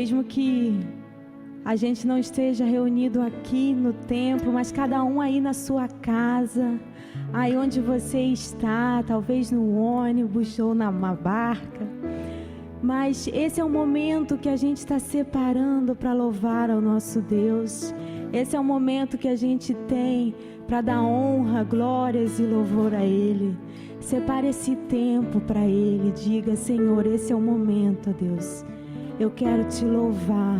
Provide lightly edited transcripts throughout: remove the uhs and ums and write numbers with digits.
mesmo que a gente não esteja reunido aqui no templo, mas cada um aí na sua casa, aí onde você está, talvez no ônibus ou numa barca. Mas esse é o momento que a gente está separando para louvar ao nosso Deus. Esse é o momento que a gente tem para dar honra, glórias e louvor a Ele. Separe esse tempo para Ele. Diga: Senhor, esse é o momento, ó Deus. Eu quero te louvar,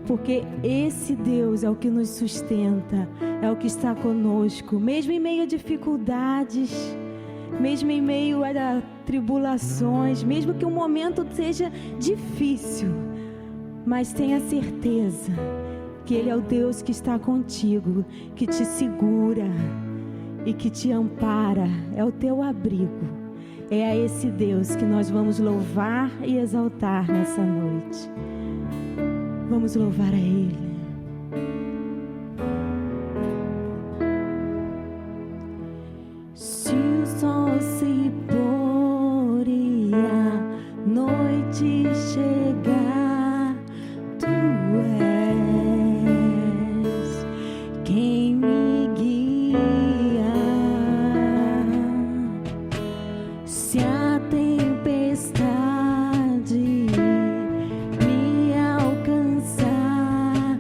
porque esse Deus é o que nos sustenta, é o que está conosco, mesmo em meio a dificuldades, mesmo em meio a tribulações, mesmo que um momento seja difícil, mas tenha certeza que Ele é o Deus que está contigo, que te segura e que te ampara, é o teu abrigo. É a esse Deus que nós vamos louvar e exaltar nessa noite. Vamos louvar a Ele. Se o sol se pôr e a noite chegar, Tu és quem me guia. Se a tempestade me alcançar,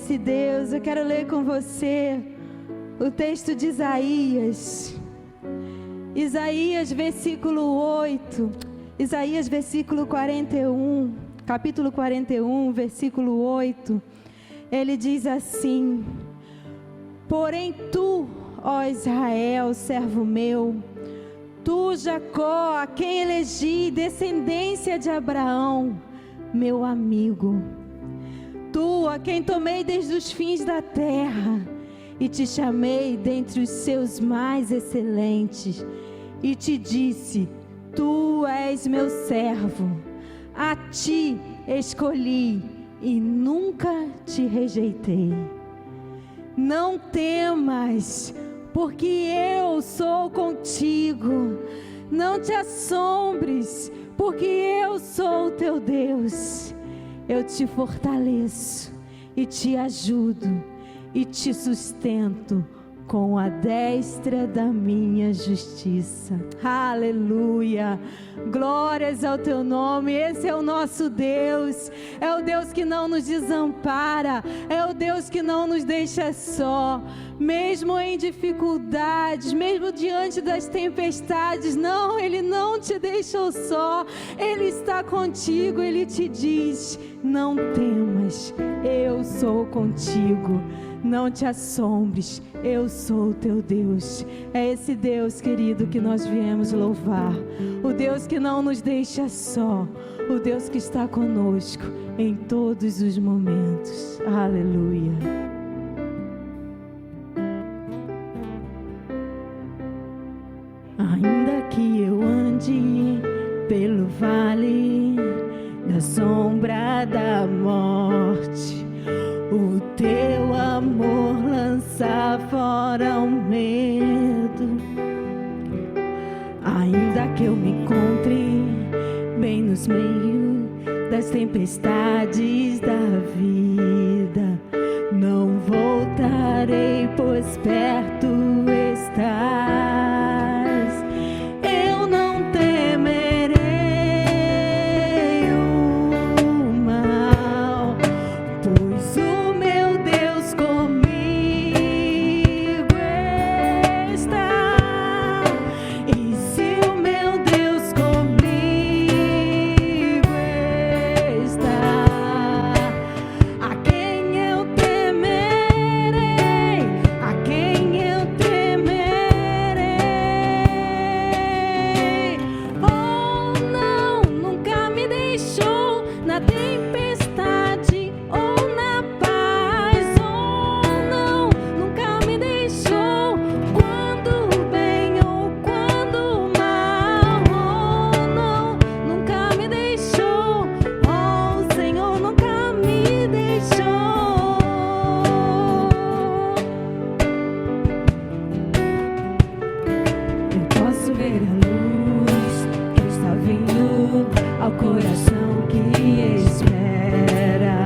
esse Deus. Eu quero ler com você o texto de Isaías. Isaías, versículo 8. Isaías, versículo 41. Capítulo 41, versículo 8. Ele diz assim: porém tu, ó Israel, servo meu, tu, Jacó, a quem elegi, descendência de Abraão, meu amigo, tu, a quem tomei desde os fins da terra, e te chamei dentre os seus mais excelentes, e te disse: tu és meu servo, a ti escolhi, e nunca te rejeitei. Não temas, porque eu sou contigo. Não te assombres, porque eu sou o teu Deus. Eu te fortaleço e te ajudo e te sustento com a destra da minha justiça. Aleluia! Glórias ao teu nome. Esse é o nosso Deus. É o Deus que não nos desampara. É o Deus que não nos deixa só. Mesmo em dificuldades, mesmo diante das tempestades, não, Ele não te deixou só. Ele está contigo. Ele te diz: não temas, eu sou contigo. Não te assombres, eu sou o teu Deus. É esse Deus, querido, que nós viemos louvar. O Deus que não nos deixa só. O Deus que está conosco em todos os momentos. Aleluia. Ainda que eu ande pelo vale da sombra da morte, o teu amor lança fora o medo. Ainda que eu me encontre bem nos meios das tempestades da vida, não voltarei, pois perto estás. Eu não temerei o mal, pois o meu Deus comigo está. E se o meu Deus comigo está, a quem eu temerei, a quem eu temerei. Oh não, nunca me deixou na tempestade ou na paz. Oh não, nunca me deixou quando bem ou quando mal. Oh não, nunca me deixou. Oh, o Senhor nunca me deixou. Eu posso ver a luz que está vindo ao coração que espera,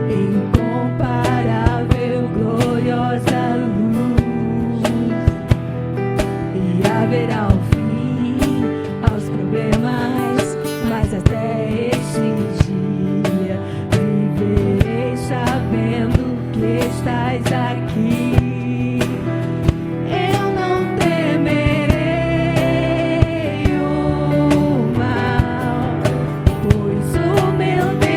incomparável, gloriosa luz. E haverá um fim aos problemas, mas até este dia viverei sabendo que estás aqui. Eu não temerei o mal, pois o meu Deus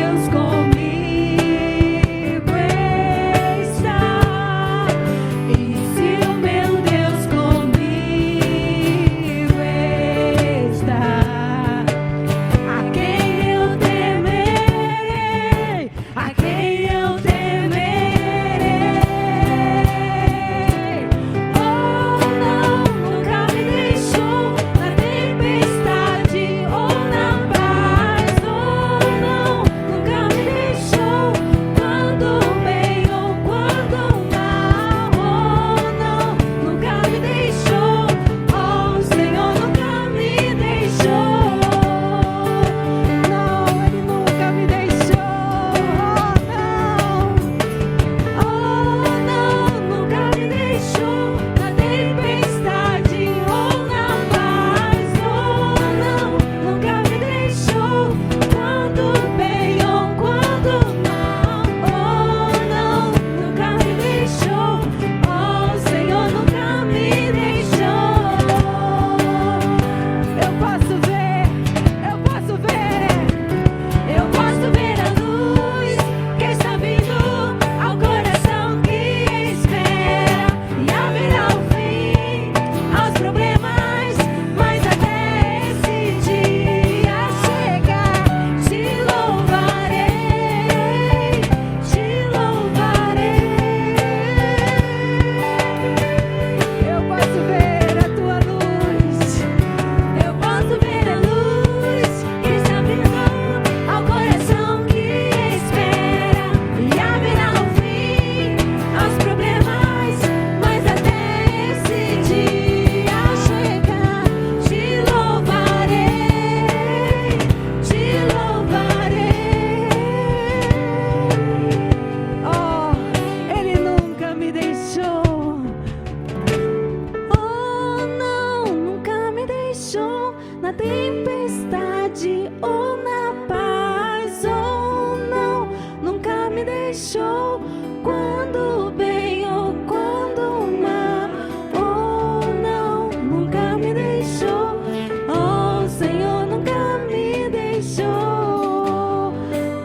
tempestade ou na paz ou não, nunca me deixou. Quando o bem ou quando o mal, oh não, nunca me deixou. Oh Senhor, nunca me deixou.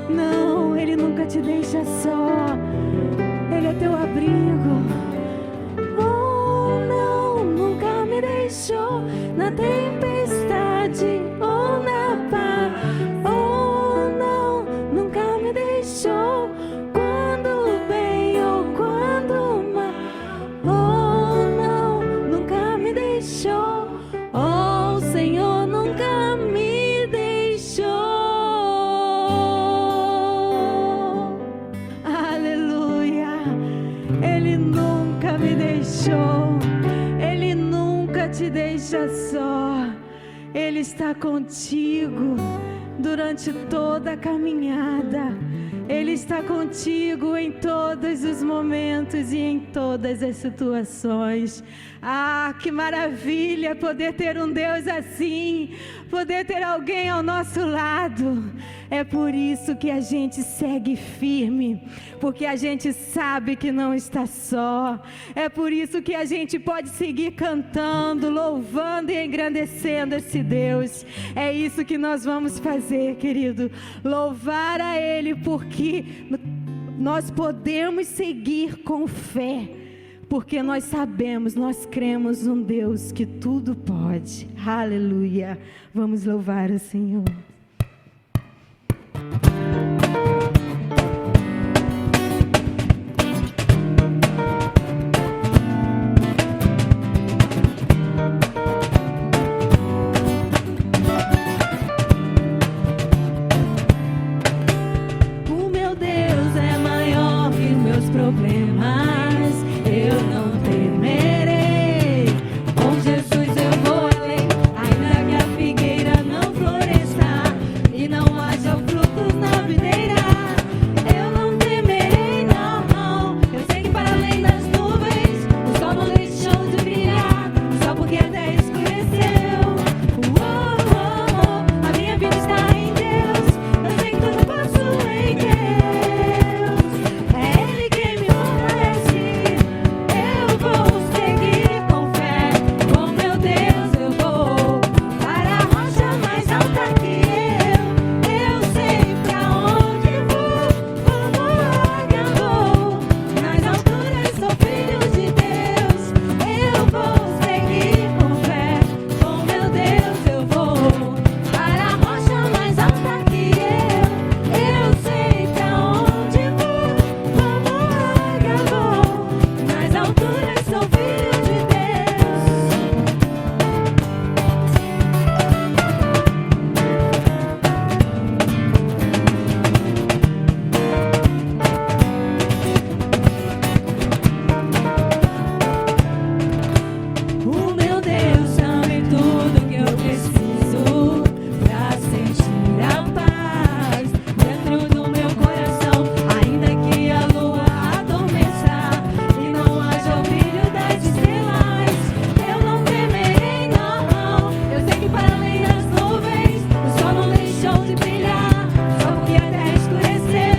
Não, Ele nunca te deixa só. Ele é teu abrigo. Oh não, nunca me deixou. Na tempestade ou na paz, oh não, nunca me deixou. Quando o bem ou quando o mal, oh não, nunca me deixou. Oh Senhor, nunca me deixou. Aleluia. Ele nunca me deixou. Ele nunca te deixa só. Ele está contigo durante toda a caminhada. Ele está contigo em todos os momentos e em todas as situações. Ah, que maravilha poder ter um Deus assim, poder ter alguém ao nosso lado. É por isso que a gente segue firme, porque a gente sabe que não está só. É por isso que a gente pode seguir cantando, louvando e engrandecendo esse Deus. É isso que nós vamos fazer, querido. Louvar a Ele, porque nós podemos seguir com fé. Porque nós sabemos, nós cremos num Deus que tudo pode. Aleluia. Vamos louvar o Senhor. O meu Deus é maior que os meus problemas. Eu não temerei. Com Jesus eu vou além, ainda que a figueira não floresça e não haja frutos na videira. Eu não temerei, não. Eu sei que para além das nuvens o sol não deixou de brilhar, só porque a terra escureceu. A minha vida está em Deus. Eu sei que tudo posso em Deus. É Ele quem me fortalece. Eu vou seguir com fé. Com meu Deus eu vou para a rocha mais alta que eu. Eu sei pra onde vou, como águia vou. Nas alturas sou filho de Deus. Eu vou seguir com fé. Com meu Deus eu vou para a rocha mais alta que eu. Eu sei pra onde vou, como águia vou. Nas alturas sou filho de Deus. O meu Deus sabe tudo que eu preciso pra sentir a paz dentro do meu coração. Ainda que a lua adormeça e não haja o brilho das estrelas, eu não temerei, não. Eu sei que para além das nuvens o sol não deixou de brilhar, só porque a terra escureceu.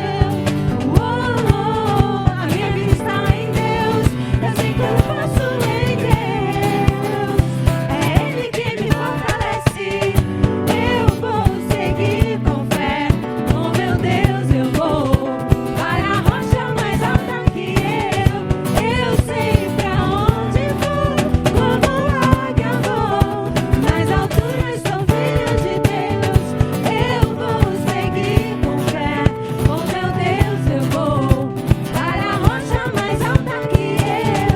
A minha vida está em Deus. Eu sei que eu posso em Deus. É Ele que me fortalece. Eu vou seguir com fé. Com meu Deus eu vou para a rocha mais alta que eu. Eu sei pra onde vou, como águia vou. Nas alturas sou filho de Deus. Eu vou seguir com fé. Com meu Deus eu vou para a rocha mais alta que eu.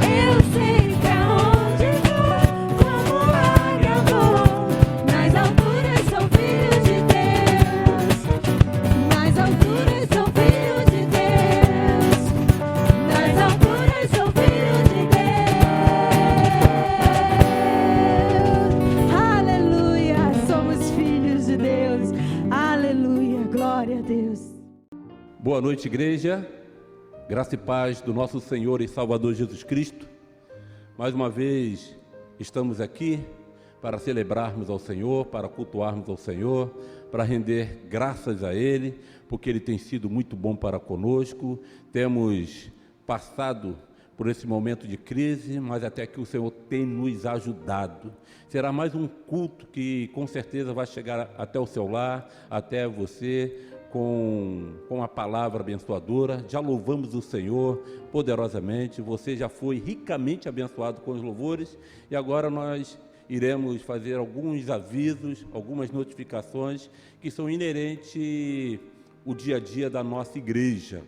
Eu sei pra onde vou, como águia vou. Nas alturas sou filho de Deus. Nas alturas sou filho de Deus. Nas alturas sou filho de Deus. Aleluia, somos filhos de Deus. Aleluia, glória a Deus. Boa noite, igreja. Graça e paz do nosso Senhor e Salvador Jesus Cristo. Mais uma vez estamos aqui para celebrarmos ao Senhor, para cultuarmos ao Senhor, para render graças a Ele, porque Ele tem sido muito bom para conosco. Temos passado por esse momento de crise, mas até que o Senhor tem nos ajudado. Será mais um culto que com certeza vai chegar até o seu lar, até você, com a palavra abençoadora. Já louvamos o Senhor poderosamente, você já foi ricamente abençoado com os louvores, e agora nós iremos fazer alguns avisos, algumas notificações que são inerentes ao dia a dia da nossa igreja.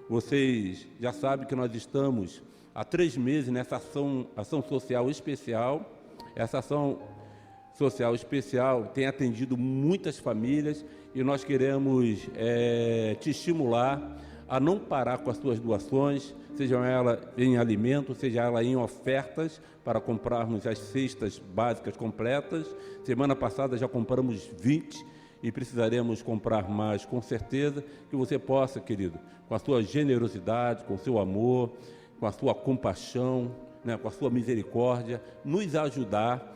Vocês já sabem que nós estamos há 3 meses nessa ação social especial. Essa ação social especial tem atendido muitas famílias e nós queremos te estimular a não parar com as suas doações, seja ela em alimento, seja ela em ofertas, para comprarmos as cestas básicas completas. Semana passada já compramos 20 e precisaremos comprar mais, com certeza. Que você possa, querido, com a sua generosidade, com o seu amor, com a sua compaixão, né, com a sua misericórdia, nos ajudar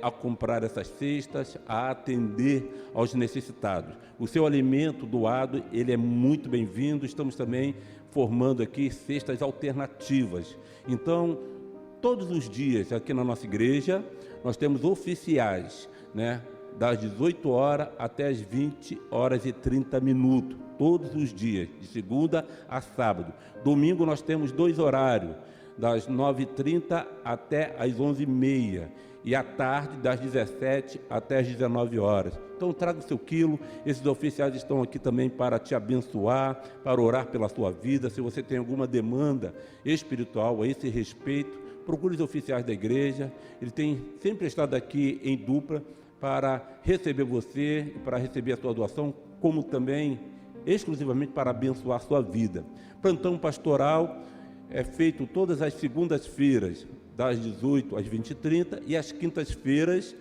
a comprar essas cestas, a atender aos necessitados. O seu alimento doado, ele é muito bem-vindo. Estamos também formando aqui cestas alternativas. Então, todos os dias aqui na nossa igreja, nós temos oficiais, né, das 18 horas até as 20 horas e 30 minutos, todos os dias, de segunda a sábado. Domingo nós temos 2 horários, das 9h30 até as 11h30, e à tarde, das 17 até as 19 horas. Então, traga o seu quilo. Esses oficiais estão aqui também para te abençoar, para orar pela sua vida. Se você tem alguma demanda espiritual a esse respeito, procure os oficiais da igreja. Ele tem sempre estado aqui em dupla para receber você, para receber a sua doação, como também exclusivamente para abençoar a sua vida. Plantão pastoral é feito todas as segundas-feiras, das 18 às 20h30, e às quintas-feiras,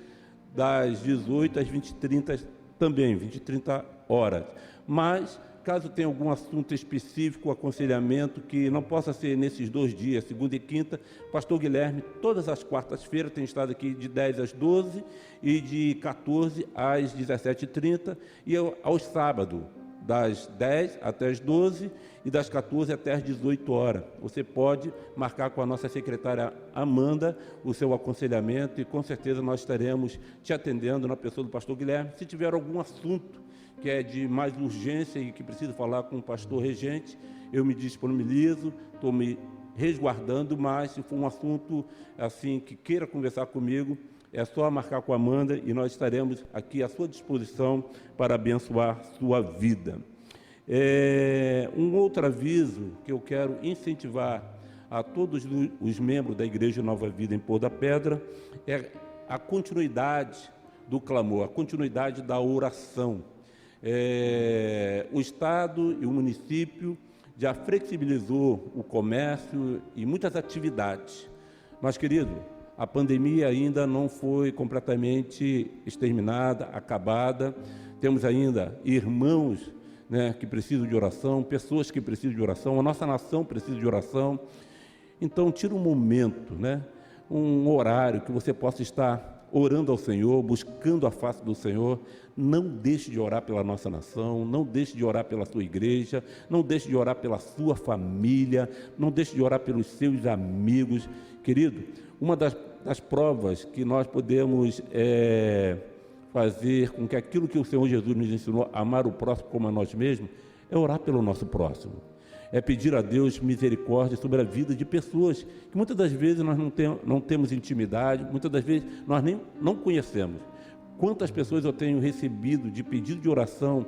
das 18 às 20h30 também, 20h30 horas. Mas, caso tenha algum assunto específico, aconselhamento, que não possa ser nesses 2 dias, segunda e quinta, pastor Guilherme, todas as quartas-feiras, tem estado aqui de 10 às 12 e de 14 às 17h30, e aos sábados, das 10 até as 12 e das 14 até as 18 horas. Você pode marcar com a nossa secretária Amanda o seu aconselhamento e com certeza nós estaremos te atendendo na pessoa do pastor Guilherme. Se tiver algum assunto que é de mais urgência e que precisa falar com o pastor regente, eu me disponibilizo, estou me resguardando, mas se for um assunto assim que queira conversar comigo, é só marcar com a Amanda e nós estaremos aqui à sua disposição para abençoar sua vida. Um outro aviso que eu quero incentivar a todos os membros da Igreja Nova Vida em Pôr da Pedra é a continuidade do clamor, a continuidade da oração. O Estado e o município já flexibilizou o comércio e muitas atividades, mas, querido, a pandemia ainda não foi completamente exterminada, acabada. Temos ainda irmãos, né, que precisam de oração, pessoas que precisam de oração, a nossa nação precisa de oração. Então, tira um momento, né, um horário que você possa estar orando ao Senhor, buscando a face do Senhor. Não deixe de orar pela nossa nação, não deixe de orar pela sua igreja, não deixe de orar pela sua família, não deixe de orar pelos seus amigos. Querido, uma das provas que nós podemos fazer com que aquilo que o Senhor Jesus nos ensinou, amar o próximo como a nós mesmos, é orar pelo nosso próximo. É pedir a Deus misericórdia sobre a vida de pessoas que muitas das vezes nós não temos intimidade, muitas das vezes nós nem não conhecemos. Quantas pessoas eu tenho recebido de pedido de oração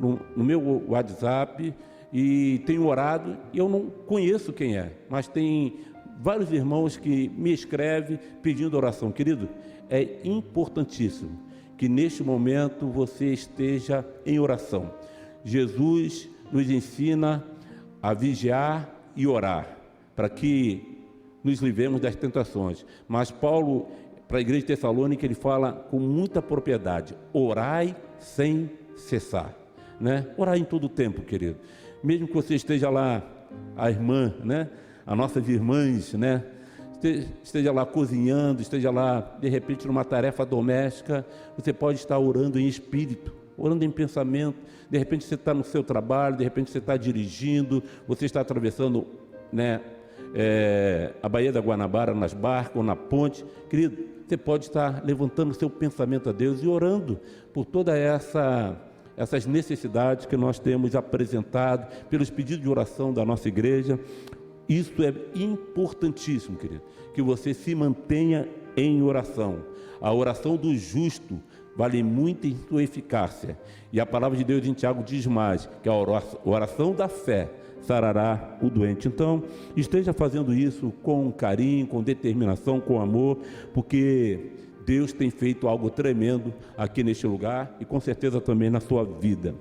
no meu WhatsApp e tenho orado e eu não conheço quem é, mas tem vários irmãos que me escrevem pedindo oração. Querido, é importantíssimo que neste momento você esteja em oração. Jesus nos ensina a vigiar e orar, para que nos livremos das tentações. Mas Paulo, para a igreja de Tessalônica, ele fala com muita propriedade: orai sem cessar, né? Orai em todo o tempo, querido. Mesmo que você esteja lá, a irmã, né? As nossas irmãs, né, esteja lá cozinhando, esteja lá, de repente, numa tarefa doméstica, você pode estar orando em espírito, orando em pensamento. De repente você está no seu trabalho, de repente você está dirigindo, você está atravessando, né, a Baía da Guanabara nas barcas ou na ponte. Querido, você pode estar levantando o seu pensamento a Deus e orando por toda essas necessidades que nós temos apresentado, pelos pedidos de oração da nossa igreja. Isso é importantíssimo, querido, que você se mantenha em oração. A oração do justo vale muito em sua eficácia. E a palavra de Deus em Tiago diz mais, que a oração da fé sarará o doente. Então, esteja fazendo isso com carinho, com determinação, com amor, porque Deus tem feito algo tremendo aqui neste lugar e com certeza também na sua vida.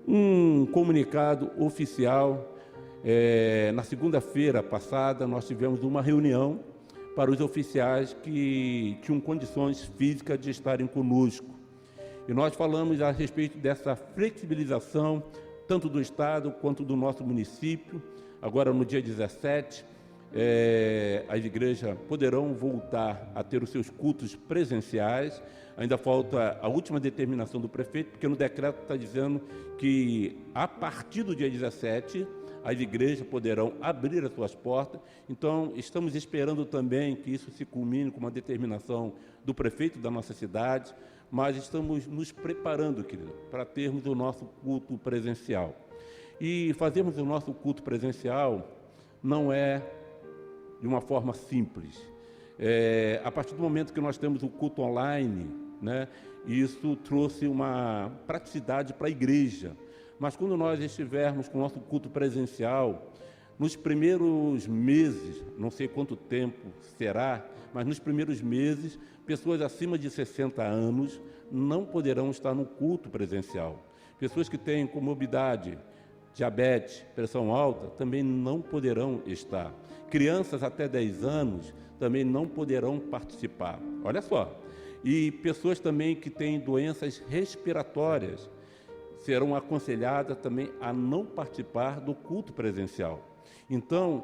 Um comunicado oficial. Na segunda-feira passada, nós tivemos uma reunião para os oficiais que tinham condições físicas de estarem conosco. E nós falamos a respeito dessa flexibilização, tanto do Estado quanto do nosso município. Agora, no dia 17, as igrejas poderão voltar a ter os seus cultos presenciais. Ainda falta a última determinação do prefeito, porque no decreto está dizendo que, a partir do dia 17, as igrejas poderão abrir as suas portas. Então, estamos esperando também que isso se culmine com uma determinação do prefeito da nossa cidade, mas estamos nos preparando, querido, para termos o nosso culto presencial. E fazermos o nosso culto presencial não é de uma forma simples. A partir do momento que nós temos o culto online, né, isso trouxe uma praticidade para a igreja. Mas quando nós estivermos com o nosso culto presencial, nos primeiros meses, não sei quanto tempo será, mas nos primeiros meses, pessoas acima de 60 anos não poderão estar no culto presencial. Pessoas que têm comorbidade, diabetes, pressão alta, também não poderão estar. Crianças até 10 anos também não poderão participar. Olha só. E pessoas também que têm doenças respiratórias serão aconselhadas também a não participar do culto presencial. Então,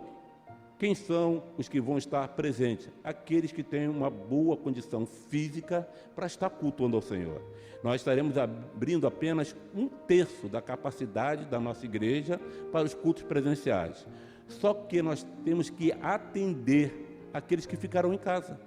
quem são os que vão estar presentes? Aqueles que têm uma boa condição física para estar cultuando ao Senhor. Nós estaremos abrindo apenas 1/3 da capacidade da nossa igreja para os cultos presenciais. Só que nós temos que atender aqueles que ficarão em casa.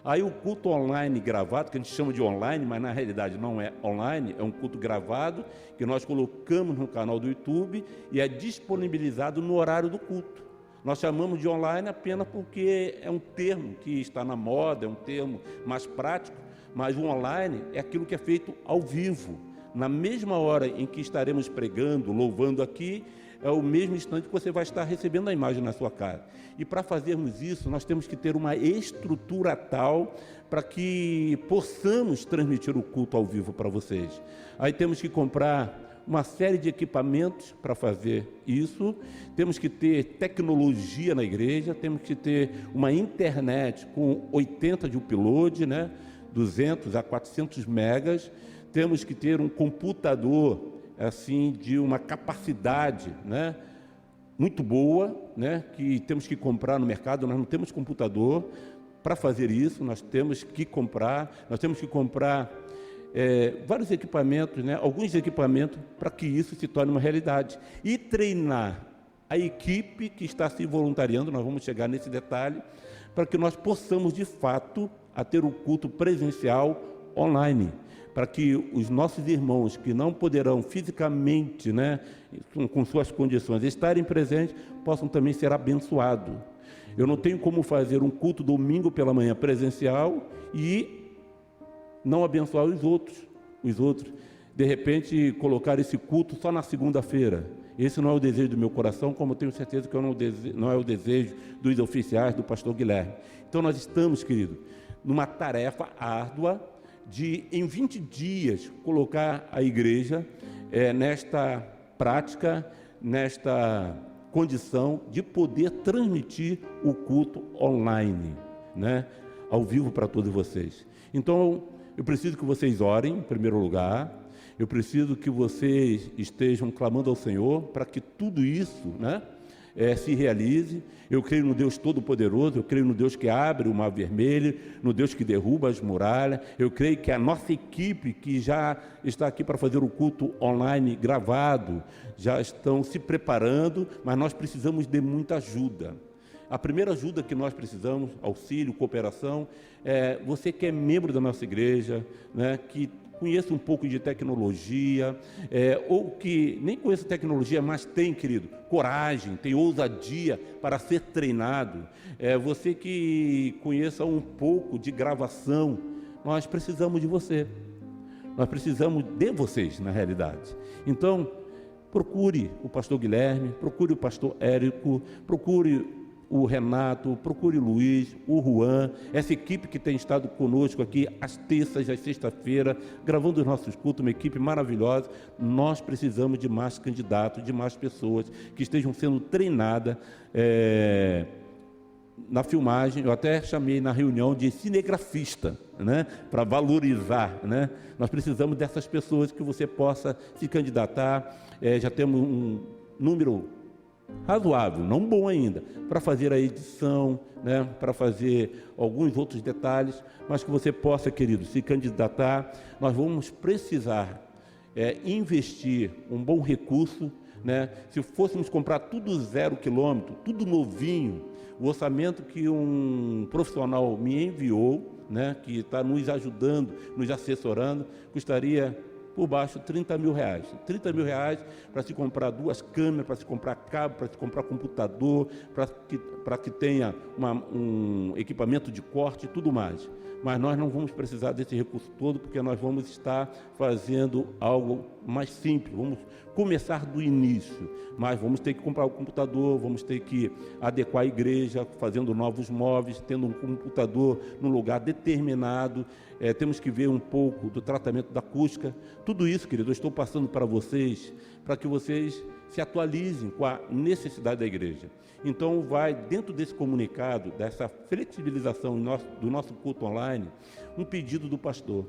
Aí o culto online gravado, que a gente chama de online, mas na realidade não é online, é um culto gravado, que nós colocamos no canal do YouTube e é disponibilizado no horário do culto. Nós chamamos de online apenas porque é um termo que está na moda, é um termo mais prático, mas o online é aquilo que é feito ao vivo. Na mesma hora em que estaremos pregando, louvando aqui, é o mesmo instante que você vai estar recebendo a imagem na sua casa. E para fazermos isso, nós temos que ter uma estrutura tal para que possamos transmitir o culto ao vivo para vocês. Aí temos que comprar uma série de equipamentos para fazer isso, temos que ter tecnologia na igreja, temos que ter uma internet com 80 de upload, né, 200 a 400 megas, temos que ter um computador assim, de uma capacidade, né, muito boa, né, que temos que comprar no mercado. Nós não temos computador para fazer isso, nós temos que comprar vários equipamentos, né, alguns equipamentos para que isso se torne uma realidade. E treinar a equipe que está se voluntariando, nós vamos chegar nesse detalhe, para que nós possamos, de fato, a ter o culto presencial online, para que os nossos irmãos que não poderão fisicamente, né, com suas condições, estarem presentes, possam também ser abençoados. Eu não tenho como fazer um culto domingo pela manhã presencial e não abençoar os outros. De repente, colocar esse culto só na segunda-feira. Esse não é o desejo do meu coração, como eu tenho certeza que não é o desejo dos oficiais, do pastor Guilherme. Então, nós estamos, querido, numa tarefa árdua, de, em 20 dias, colocar a igreja nesta prática, nesta condição de poder transmitir o culto online, né, ao vivo para todos vocês. Então, eu preciso que vocês orem, em primeiro lugar, eu preciso que vocês estejam clamando ao Senhor para que tudo isso, né, se realize. Eu creio no Deus Todo-Poderoso, eu creio no Deus que abre o mar vermelho, no Deus que derruba as muralhas. Eu creio que a nossa equipe, que já está aqui para fazer o culto online gravado, já estão se preparando, mas nós precisamos de muita ajuda. A primeira ajuda que nós precisamos, auxílio, cooperação, você que é membro da nossa igreja, né, que conheça um pouco de tecnologia, ou que nem conheça tecnologia, mas tem, querido, coragem, tem ousadia para ser treinado. Você que conheça um pouco de gravação, nós precisamos de você. Nós precisamos de vocês, na realidade. Então, procure o pastor Guilherme, procure o pastor Érico, procure o Renato, procure o Luiz, o Juan, essa equipe que tem estado conosco aqui às terças, às sexta-feira, gravando os nossos cultos, uma equipe maravilhosa. Nós precisamos de mais candidatos, de mais pessoas que estejam sendo treinadas na filmagem. Eu até chamei na reunião de cinegrafista, né, para valorizar, né? Nós precisamos dessas pessoas que você possa se candidatar. Já temos um número razoável, não bom ainda, para fazer a edição, né, para fazer alguns outros detalhes, mas que você possa, querido, se candidatar. Nós vamos precisar investir um bom recurso, né? Se fôssemos comprar tudo 0 quilômetro, tudo novinho, o orçamento que um profissional me enviou, né, que está nos ajudando, nos assessorando, custaria por baixo 30 mil reais. 30 mil reais para se comprar 2 câmeras, para se comprar cabo, para se comprar computador, para que tenha um equipamento de corte e tudo mais. Mas nós não vamos precisar desse recurso todo, porque nós vamos estar fazendo algo mais simples. Vamos começar do início, mas vamos ter que comprar o computador, vamos ter que adequar a igreja, fazendo novos móveis, tendo um computador num lugar determinado. Temos que ver um pouco do tratamento da acústica. Tudo isso, querido, eu estou passando para vocês, para que vocês se atualizem com a necessidade da igreja. Então, vai dentro desse comunicado, dessa flexibilização do nosso culto online, um pedido do pastor: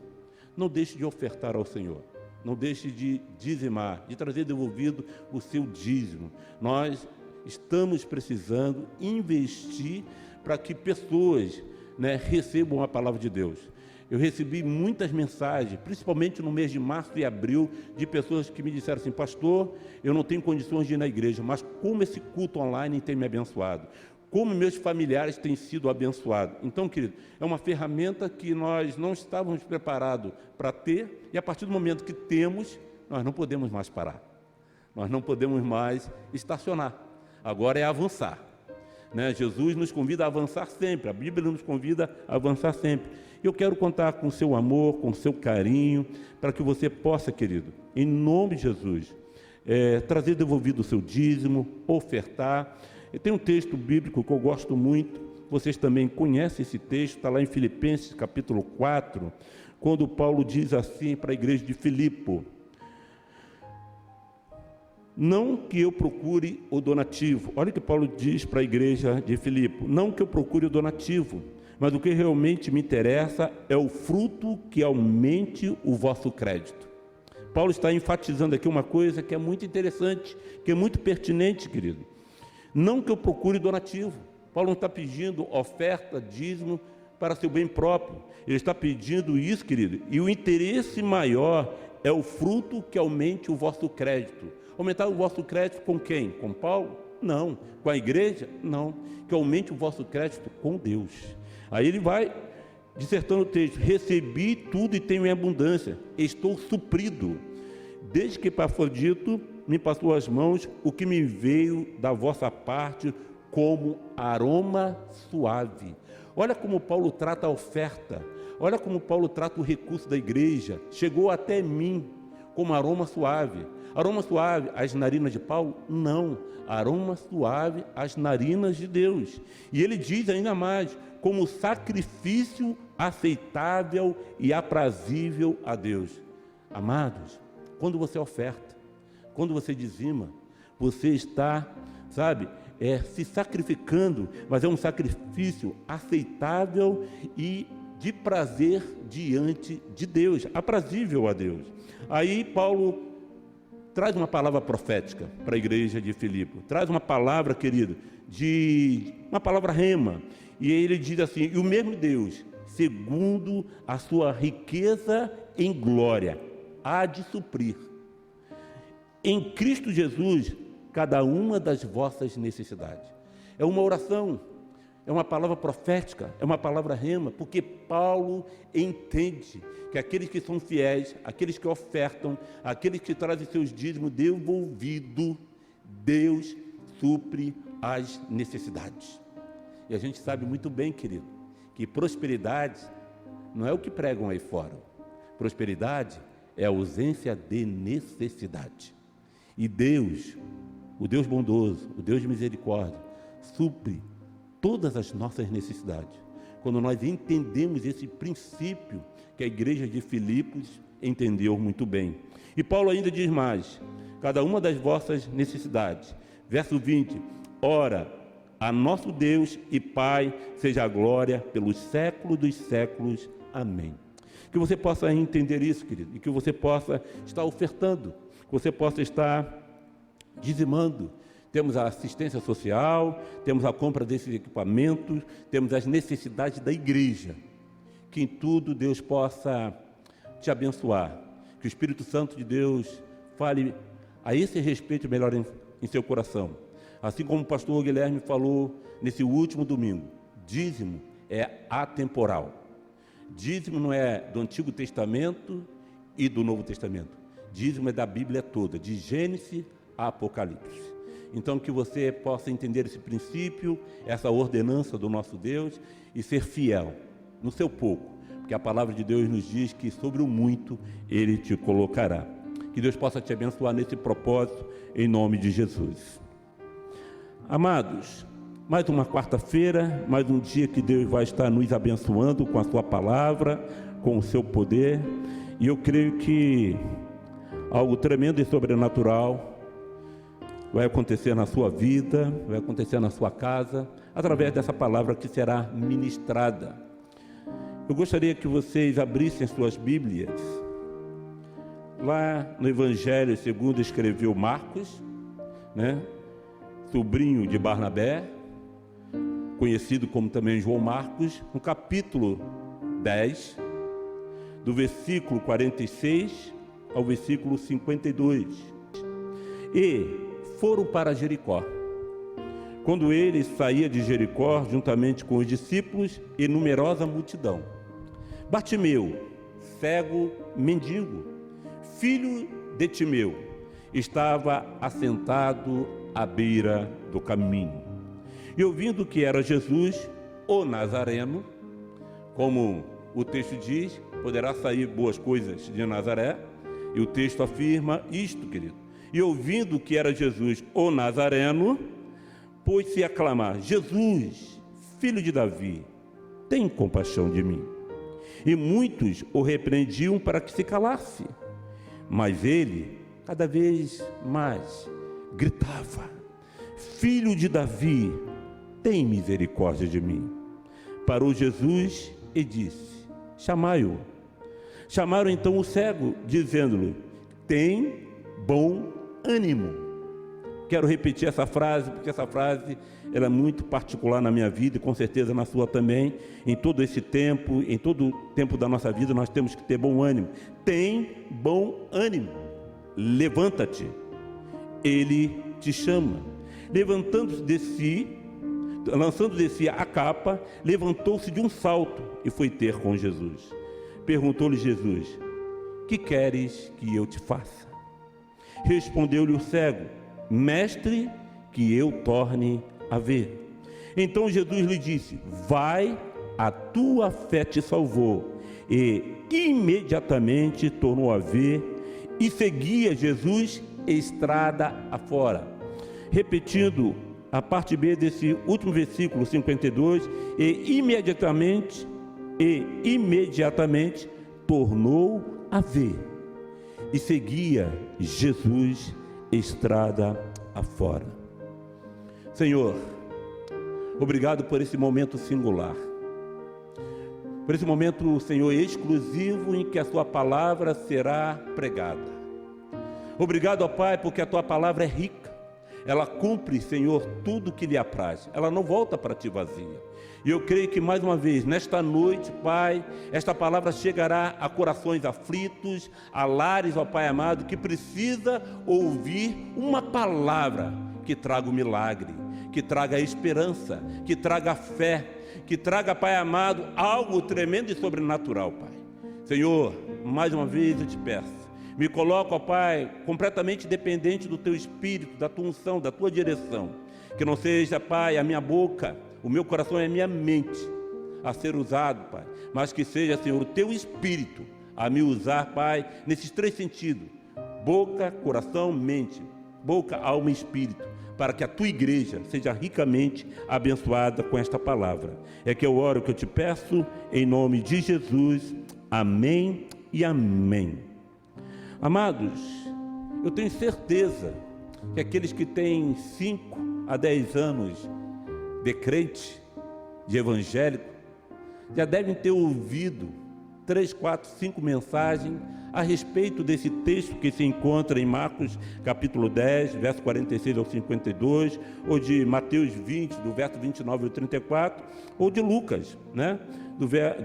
não deixe de ofertar ao Senhor, não deixe de dizimar, de trazer devolvido o seu dízimo. Nós estamos precisando investir para que pessoas, né, recebam a palavra de Deus. Eu recebi muitas mensagens, principalmente no mês de março e abril, de pessoas que me disseram assim: pastor, eu não tenho condições de ir na igreja, mas como esse culto online tem me abençoado, como meus familiares têm sido abençoados. Então, querido, é uma ferramenta que nós não estávamos preparados para ter, e a partir do momento que temos, nós não podemos mais parar, nós não podemos mais estacionar, agora é avançar, né? Jesus nos convida a avançar sempre, a Bíblia nos convida a avançar sempre. Eu quero contar com o seu amor, com o seu carinho, para que você possa, querido, em nome de Jesus, trazer devolvido o seu dízimo, ofertar. Tem um texto bíblico que eu gosto muito, vocês também conhecem esse texto, está lá em Filipenses capítulo 4, quando Paulo diz assim para a igreja de Filipe: não que eu procure o donativo. Olha o que Paulo diz para a igreja de Filipe: não que eu procure o donativo, mas o que realmente me interessa é o fruto que aumente o vosso crédito. Paulo está enfatizando aqui uma coisa que é muito interessante, que é muito pertinente, querido. Não que eu procure donativo. Paulo não está pedindo oferta, dízimo para seu bem próprio. Ele está pedindo isso, querido, e o interesse maior é o fruto que aumente o vosso crédito. Aumentar o vosso crédito com quem? Com Paulo? Não. Com a igreja? Não. Que aumente o vosso crédito com Deus. Aí ele vai dissertando o texto: recebi tudo e tenho em abundância, estou suprido, desde que Epafrodito me passou as mãos o que me veio da vossa parte como aroma suave. Olha como Paulo trata a oferta, olha como Paulo trata o recurso da igreja. Chegou até mim como aroma suave. Aroma suave às narinas de Paulo? Não, aroma suave às narinas de Deus. E ele diz ainda mais: como sacrifício aceitável e aprazível a Deus. Amados, quando você oferta, quando você dizima, você está, se sacrificando, mas é um sacrifício aceitável e de prazer diante de Deus, aprazível a Deus. Aí Paulo traz uma palavra profética para a igreja de Filipe. Traz uma palavra, querido, uma palavra rema. E ele diz assim: e o mesmo Deus, segundo a sua riqueza em glória, há de suprir em Cristo Jesus cada uma das vossas necessidades. É uma oração, é uma palavra profética, é uma palavra rema, porque Paulo entende que aqueles que são fiéis, aqueles que ofertam, aqueles que trazem seus dízimos devolvido, Deus supre as necessidades. E a gente sabe muito bem, querido, que prosperidade não é o que pregam aí fora. Prosperidade é a ausência de necessidade. E Deus, o Deus bondoso, o Deus de misericórdia, supre todas as nossas necessidades. Quando nós entendemos esse princípio que a igreja de Filipos entendeu muito bem. E Paulo ainda diz mais: cada uma das vossas necessidades. Verso 20: ora, a nosso Deus e Pai seja a glória pelos séculos dos séculos. Amém. Que você possa entender isso, querido, e que você possa estar ofertando, que você possa estar dizimando. Temos a assistência social, temos a compra desses equipamentos, temos as necessidades da igreja. Que em tudo Deus possa te abençoar, que o Espírito Santo de Deus fale a esse respeito melhor em seu coração. Assim como o pastor Guilherme falou nesse último domingo, dízimo é atemporal. Dízimo não é do Antigo Testamento e do Novo Testamento. Dízimo é da Bíblia toda, de Gênesis a Apocalipse. Então, que você possa entender esse princípio, essa ordenança do nosso Deus e ser fiel no seu pouco, porque a palavra de Deus nos diz que sobre o muito Ele te colocará. Que Deus possa te abençoar nesse propósito, em nome de Jesus. Amados, mais uma quarta-feira, mais um dia que Deus vai estar nos abençoando com a sua palavra, com o seu poder, e eu creio que algo tremendo e sobrenatural vai acontecer na sua vida, vai acontecer na sua casa, através dessa palavra que será ministrada. Eu gostaria que vocês abrissem suas Bíblias, lá no Evangelho segundo escreveu Marcos, sobrinho de Barnabé, conhecido como também João Marcos, no capítulo 10, do versículo 46 ao versículo 52. E foram para Jericó. Quando ele saía de Jericó, juntamente com os discípulos e numerosa multidão, Bartimeu, cego, mendigo, filho de Timeu, estava assentado à beira do caminho. E ouvindo que era Jesus, o Nazareno, como o texto diz, poderá sair boas coisas de Nazaré, e o texto afirma isto, querido. E ouvindo que era Jesus, o Nazareno, pôs-se a clamar: Jesus, filho de Davi, tem compaixão de mim. E muitos o repreendiam para que se calasse. Mas ele, cada vez mais, gritava: Filho de Davi, tem misericórdia de mim. Parou Jesus e disse: chamai-o. Chamaram então o cego, dizendo-lhe: tem bom ânimo. Quero repetir essa frase, porque essa frase ela é muito particular na minha vida e com certeza na sua também. Em todo esse tempo, em todo o tempo da nossa vida, nós temos que ter bom ânimo. Tem bom ânimo. Levanta-te. Ele te chama. Levantando-se de si, lançando de si a capa, levantou-se de um salto e foi ter com Jesus. Perguntou-lhe Jesus: que queres que eu te faça? Respondeu-lhe o cego: Mestre, que eu torne a ver. Então Jesus lhe disse: vai, a tua fé te salvou. E imediatamente tornou a ver e seguia Jesus estrada afora. Repetindo a parte B desse último versículo 52, e imediatamente tornou a ver e seguia Jesus estrada afora. Senhor, obrigado por esse momento singular, por esse momento, Senhor, exclusivo em que a sua palavra será pregada. Obrigado, ó Pai, porque a Tua palavra é rica. Ela cumpre, Senhor, tudo que lhe apraz. Ela não volta para Ti vazia. E eu creio que mais uma vez, nesta noite, Pai, esta palavra chegará a corações aflitos, a lares, ó Pai amado, que precisa ouvir uma palavra que traga o milagre, que traga a esperança, que traga a fé, que traga, Pai amado, algo tremendo e sobrenatural, Pai. Senhor, mais uma vez eu te peço, me coloco, ó Pai, completamente dependente do Teu Espírito, da Tua unção, da Tua direção. Que não seja, Pai, a minha boca, o meu coração e a minha mente a ser usado, Pai, mas que seja, Senhor, o Teu Espírito a me usar, Pai, nesses 3 sentidos: boca, coração, mente. Boca, alma e espírito, para que a Tua igreja seja ricamente abençoada com esta palavra. É que eu oro, que eu te peço, em nome de Jesus. Amém e amém. Amados, eu tenho certeza que aqueles que têm 5 a 10 anos de crente, de evangélico, já devem ter ouvido 3, 4, 5 mensagens a respeito desse texto que se encontra em Marcos capítulo 10, verso 46 ao 52, ou de Mateus 20, do verso 29 ao 34, ou de Lucas, né?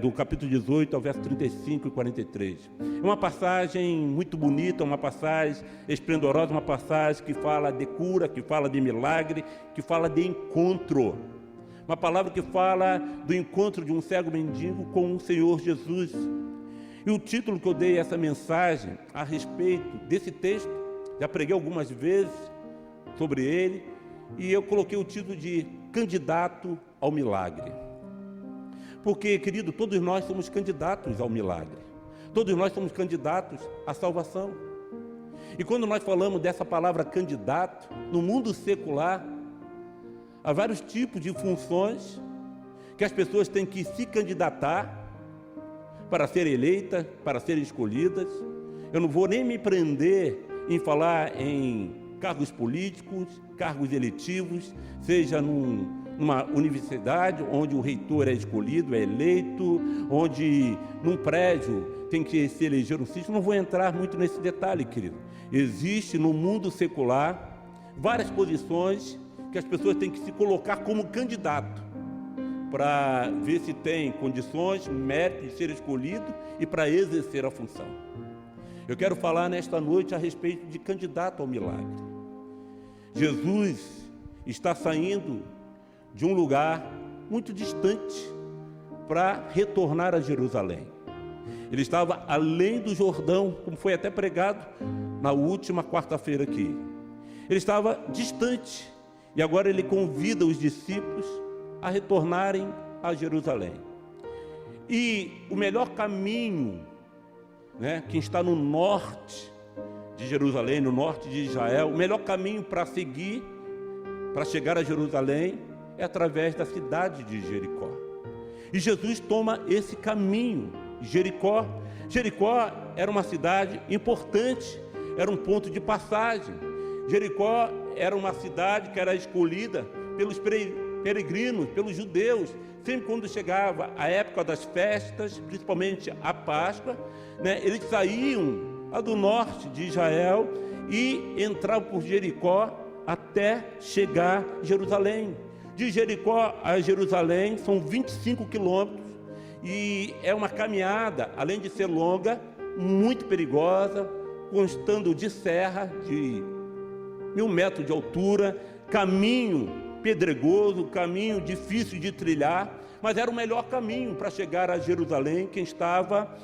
Do capítulo 18 ao verso 35 e 43. É uma passagem muito bonita, uma passagem esplendorosa, uma passagem que fala de cura, que fala de milagre, que fala de encontro. Uma palavra que fala do encontro de um cego mendigo com o Senhor Jesus. E o título que eu dei a essa mensagem a respeito desse texto, já preguei algumas vezes sobre ele, e eu coloquei o título de Candidato ao Milagre. Porque, querido, todos nós somos candidatos ao milagre. Todos nós somos candidatos à salvação. E quando nós falamos dessa palavra candidato, no mundo secular, há vários tipos de funções que as pessoas têm que se candidatar para ser eleitas, para serem escolhidas. Eu não vou nem me prender em falar em cargos políticos, cargos eletivos, seja numa universidade onde o reitor é escolhido, é eleito, onde num prédio tem que se eleger um síndico. Não vou entrar muito nesse detalhe, querido. Existe no mundo secular várias posições que as pessoas têm que se colocar como candidato para ver se tem condições, mérito de ser escolhido e para exercer a função. Eu quero falar nesta noite a respeito de candidato ao milagre. Jesus está saindo de um lugar muito distante para retornar a Jerusalém. Ele estava além do Jordão, como foi até pregado na última quarta-feira aqui. Ele estava distante e agora ele convida os discípulos a retornarem a Jerusalém. E o melhor caminho, quem está no norte de Jerusalém, no norte de Israel, o melhor caminho para seguir, para chegar a Jerusalém, é através da cidade de Jericó. E Jesus toma esse caminho. Jericó era uma cidade importante, era um ponto de passagem. Jericó era uma cidade que era escolhida pelos peregrinos, pelos judeus. Sempre quando chegava a época das festas, principalmente a Páscoa, eles saíam lá do norte de Israel e entravam por Jericó até chegar a Jerusalém. De Jericó a Jerusalém são 25 quilômetros e é uma caminhada, além de ser longa, muito perigosa, constando de serra de 1.000 metros de altura, caminho pedregoso, caminho difícil de trilhar, mas era o melhor caminho para chegar a Jerusalém, quem estava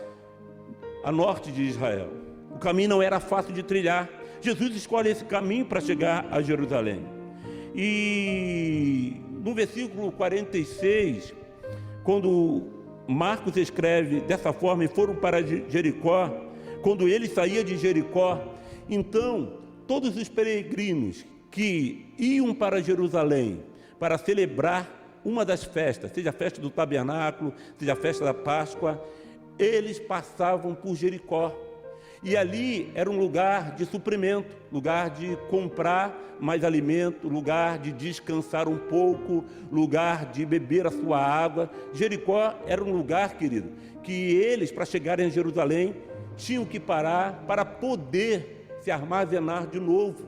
a norte de Israel. O caminho não era fácil de trilhar. Jesus escolhe esse caminho para chegar a Jerusalém. E no versículo 46, quando Marcos escreve dessa forma, e foram para Jericó, quando ele saía de Jericó, então todos os peregrinos que iam para Jerusalém para celebrar uma das festas, seja a festa do tabernáculo, seja a festa da Páscoa, eles passavam por Jericó. E ali era um lugar de suprimento, lugar de comprar mais alimento, lugar de descansar um pouco, lugar de beber a sua água. Jericó era um lugar, querido, que eles, para chegarem a Jerusalém, tinham que parar para poder se armazenar de novo.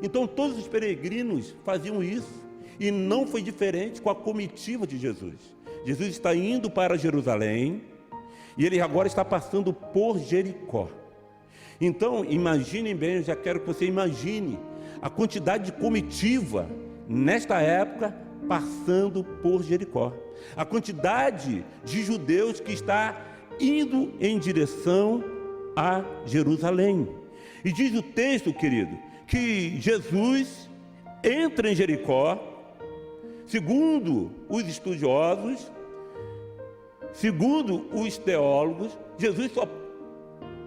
Então todos os peregrinos faziam isso, e não foi diferente com a comitiva de Jesus. Jesus está indo para Jerusalém, e ele agora está passando por Jericó. Então imaginem bem, eu já quero que você imagine a quantidade de comitiva nesta época passando por Jericó, a quantidade de judeus que está indo em direção a Jerusalém. E diz o texto, querido, que Jesus entra em Jericó. Segundo os estudiosos, segundo os teólogos, Jesus só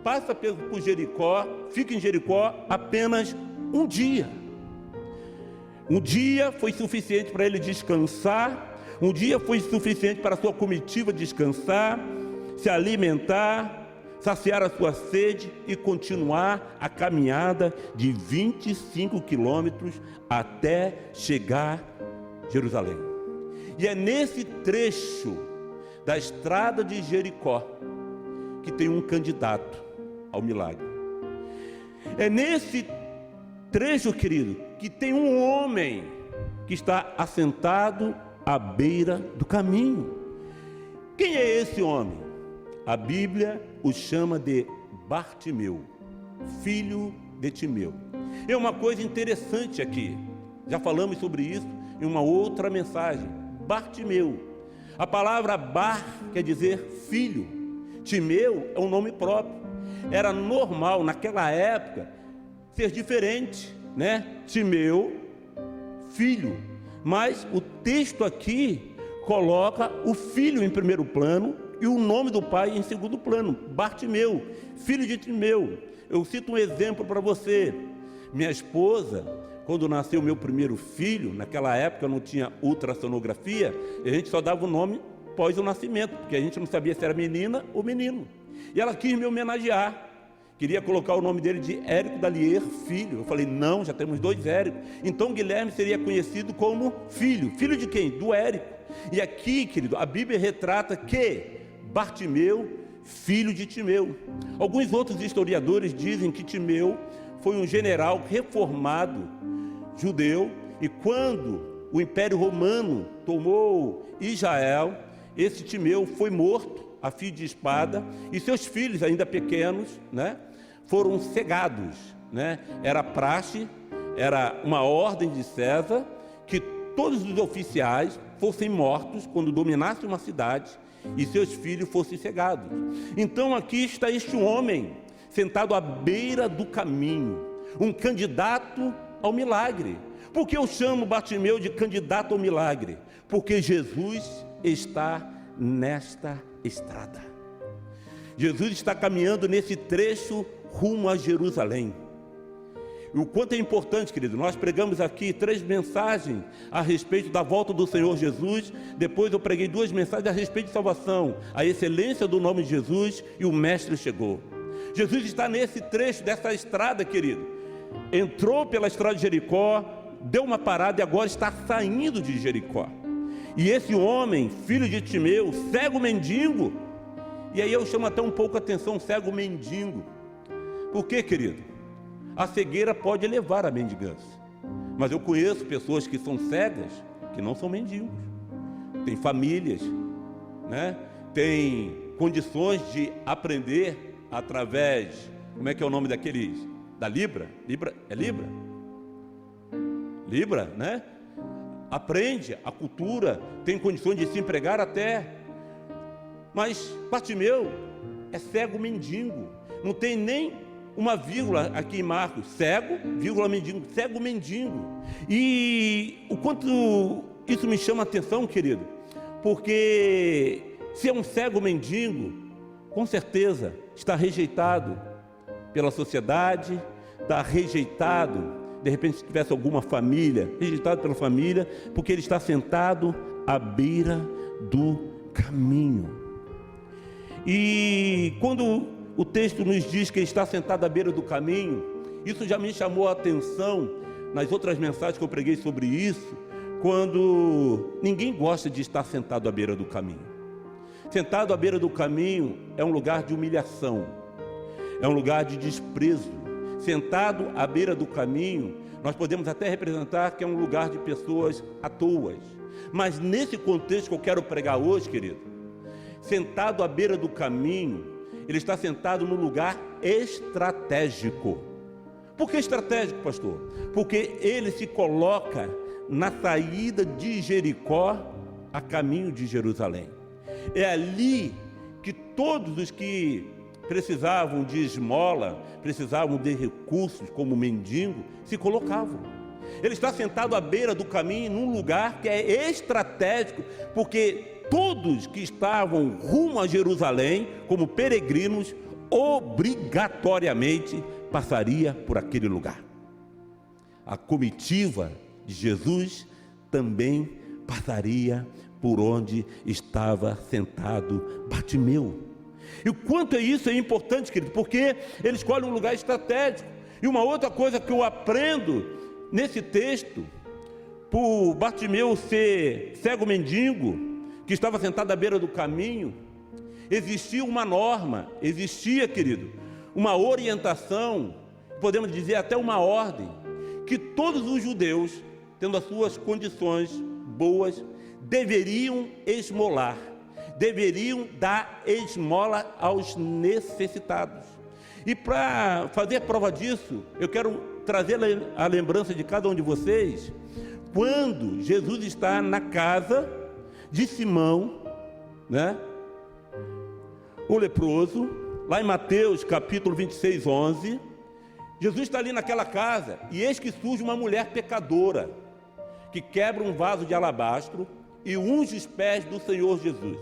passa por Jericó, fica em Jericó apenas um dia. Um dia foi suficiente para ele descansar, um dia foi suficiente para a sua comitiva descansar, se alimentar, saciar a sua sede e continuar a caminhada de 25 quilômetros até chegar a Jerusalém. E é nesse trecho da estrada de Jericó que tem um candidato ao milagre. É nesse trecho, querido, que tem um homem que está assentado à beira do caminho. Quem é esse homem? A Bíblia o chama de Bartimeu, filho de Timeu. É uma coisa interessante aqui, já falamos sobre isso em uma outra mensagem. Bartimeu, a palavra Bar quer dizer filho, Timeu é um nome próprio. Era normal naquela época ser diferente, né? Timeu, filho, mas o texto aqui coloca o filho em primeiro plano e o nome do pai em segundo plano. Bartimeu, filho de Timeu. Eu cito um exemplo para você. Minha esposa, quando nasceu meu primeiro filho, naquela época não tinha ultrassonografia, a gente só dava o nome após o nascimento, porque a gente não sabia se era menina ou menino. E ela quis me homenagear, queria colocar o nome dele de Érico Dalier, filho. Eu falei, não, já temos 2 Éricos. Então Guilherme seria conhecido como filho. Filho de quem? Do Érico. E aqui, querido, a Bíblia retrata que Bartimeu, filho de Timeu. Alguns outros historiadores dizem que Timeu foi um general reformado judeu, e quando o Império Romano tomou Israel, esse Timeu foi morto a fio de espada, e seus filhos, ainda pequenos, né, foram cegados, né? Era praxe, era uma ordem de César, que todos os oficiais fossem mortos quando dominasse uma cidade, e seus filhos fossem cegados. Então aqui está este homem, sentado à beira do caminho, um candidato ao milagre. Por que eu chamo Bartimeu de candidato ao milagre? Porque Jesus está nesta estrada. Jesus está caminhando nesse trecho rumo a Jerusalém. E o quanto é importante, querido, nós pregamos aqui 3 mensagens a respeito da volta do Senhor Jesus. Depois eu preguei 2 mensagens a respeito de salvação, a excelência do nome de Jesus, e o Mestre chegou. Jesus está nesse trecho dessa estrada, querido. Entrou pela estrada de Jericó, deu uma parada e agora está saindo de Jericó. E esse homem, filho de Timeu, cego mendigo, e aí eu chamo até um pouco a atenção, cego mendigo. Por quê, querido? A cegueira pode levar à mendigância, mas eu conheço pessoas que são cegas, que não são mendigos. Tem famílias, né? Tem condições de aprender através, como é que é o nome daqueles, da Libra? Libra, é Libra? Libra, né? Aprende a cultura, tem condições de se empregar até. Mas Bartimeu é cego mendigo, não tem nem uma vírgula aqui em Marcos, cego, vírgula mendigo, cego mendigo. E o quanto isso me chama a atenção, querido, porque se é um cego mendigo, com certeza está rejeitado pela sociedade, está rejeitado, de repente se tivesse alguma família, rejeitado pela família, porque ele está sentado à beira do caminho. E quando o texto nos diz que ele está sentado à beira do caminho, isso já me chamou a atenção nas outras mensagens que eu preguei sobre isso, quando ninguém gosta de estar sentado à beira do caminho. Sentado à beira do caminho é um lugar de humilhação, é um lugar de desprezo. Sentado à beira do caminho, nós podemos até representar que é um lugar de pessoas à toa. Mas nesse contexto que eu quero pregar hoje, querido, sentado à beira do caminho, ele está sentado num lugar estratégico. Por que estratégico, pastor? Porque ele se coloca na saída de Jericó a caminho de Jerusalém. É ali que todos os que precisavam de esmola, precisavam de recursos como mendigo, se colocavam. Ele está sentado à beira do caminho num lugar que é estratégico, porque todos que estavam rumo a Jerusalém como peregrinos obrigatoriamente passaria por aquele lugar. A comitiva de Jesus também passaria por onde estava sentado Bartimeu. E o quanto isso é importante, querido, porque ele escolhe um lugar estratégico. E uma outra coisa que eu aprendo nesse texto, por Bartimeu ser cego mendigo, que estava sentado à beira do caminho, existia uma norma, querido, uma orientação, podemos dizer até uma ordem, que todos os judeus, tendo as suas condições boas, deveriam esmolar, deveriam dar esmola aos necessitados. E para fazer prova disso, eu quero trazer a lembrança de cada um de vocês, quando Jesus está na casa de Simão, né? O leproso, lá em Mateus capítulo 26, 11, Jesus está ali naquela casa, e eis que surge uma mulher pecadora, que quebra um vaso de alabastro e unge os pés do Senhor Jesus.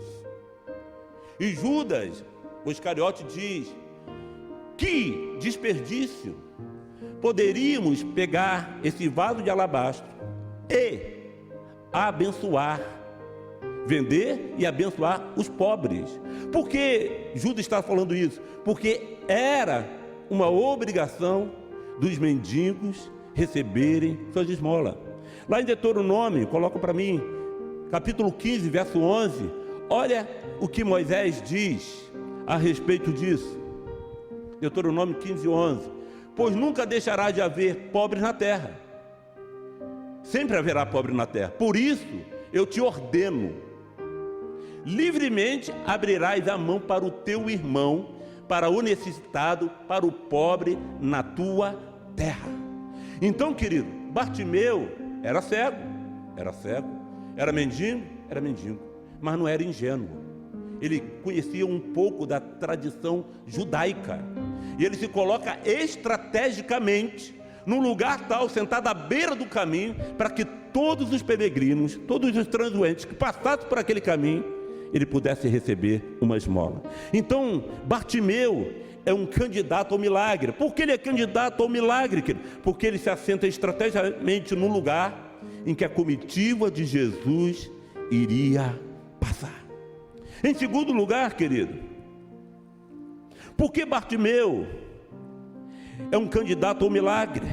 E Judas, o Iscariote, diz: que desperdício! Poderíamos pegar esse vaso de alabastro e abençoar, vender e abençoar os pobres. Por que Judas está falando isso? Porque era uma obrigação dos mendigos receberem suas esmolas. Lá em Deuteronômio, coloca para mim, capítulo 15, verso 11, olha o que Moisés diz a respeito disso. Deuteronômio 15, 11. Pois nunca deixará de haver pobres na terra. Sempre haverá pobre na terra. Por isso, eu te ordeno, livremente abrirás a mão para o teu irmão, para o necessitado, para o pobre na tua terra. Então, querido, Bartimeu era cego, era mendigo, mas não era ingênuo. Ele conhecia um pouco da tradição judaica, e ele se coloca estrategicamente num lugar tal, sentado à beira do caminho, para que todos os peregrinos, todos os transeuntes que passassem por aquele caminho, ele pudesse receber uma esmola. Então, Bartimeu é um candidato ao milagre. Por que ele é candidato ao milagre, querido? Porque ele se assenta estrategicamente no lugar em que a comitiva de Jesus iria passar. Em segundo lugar, querido, por que Bartimeu é um candidato ao milagre?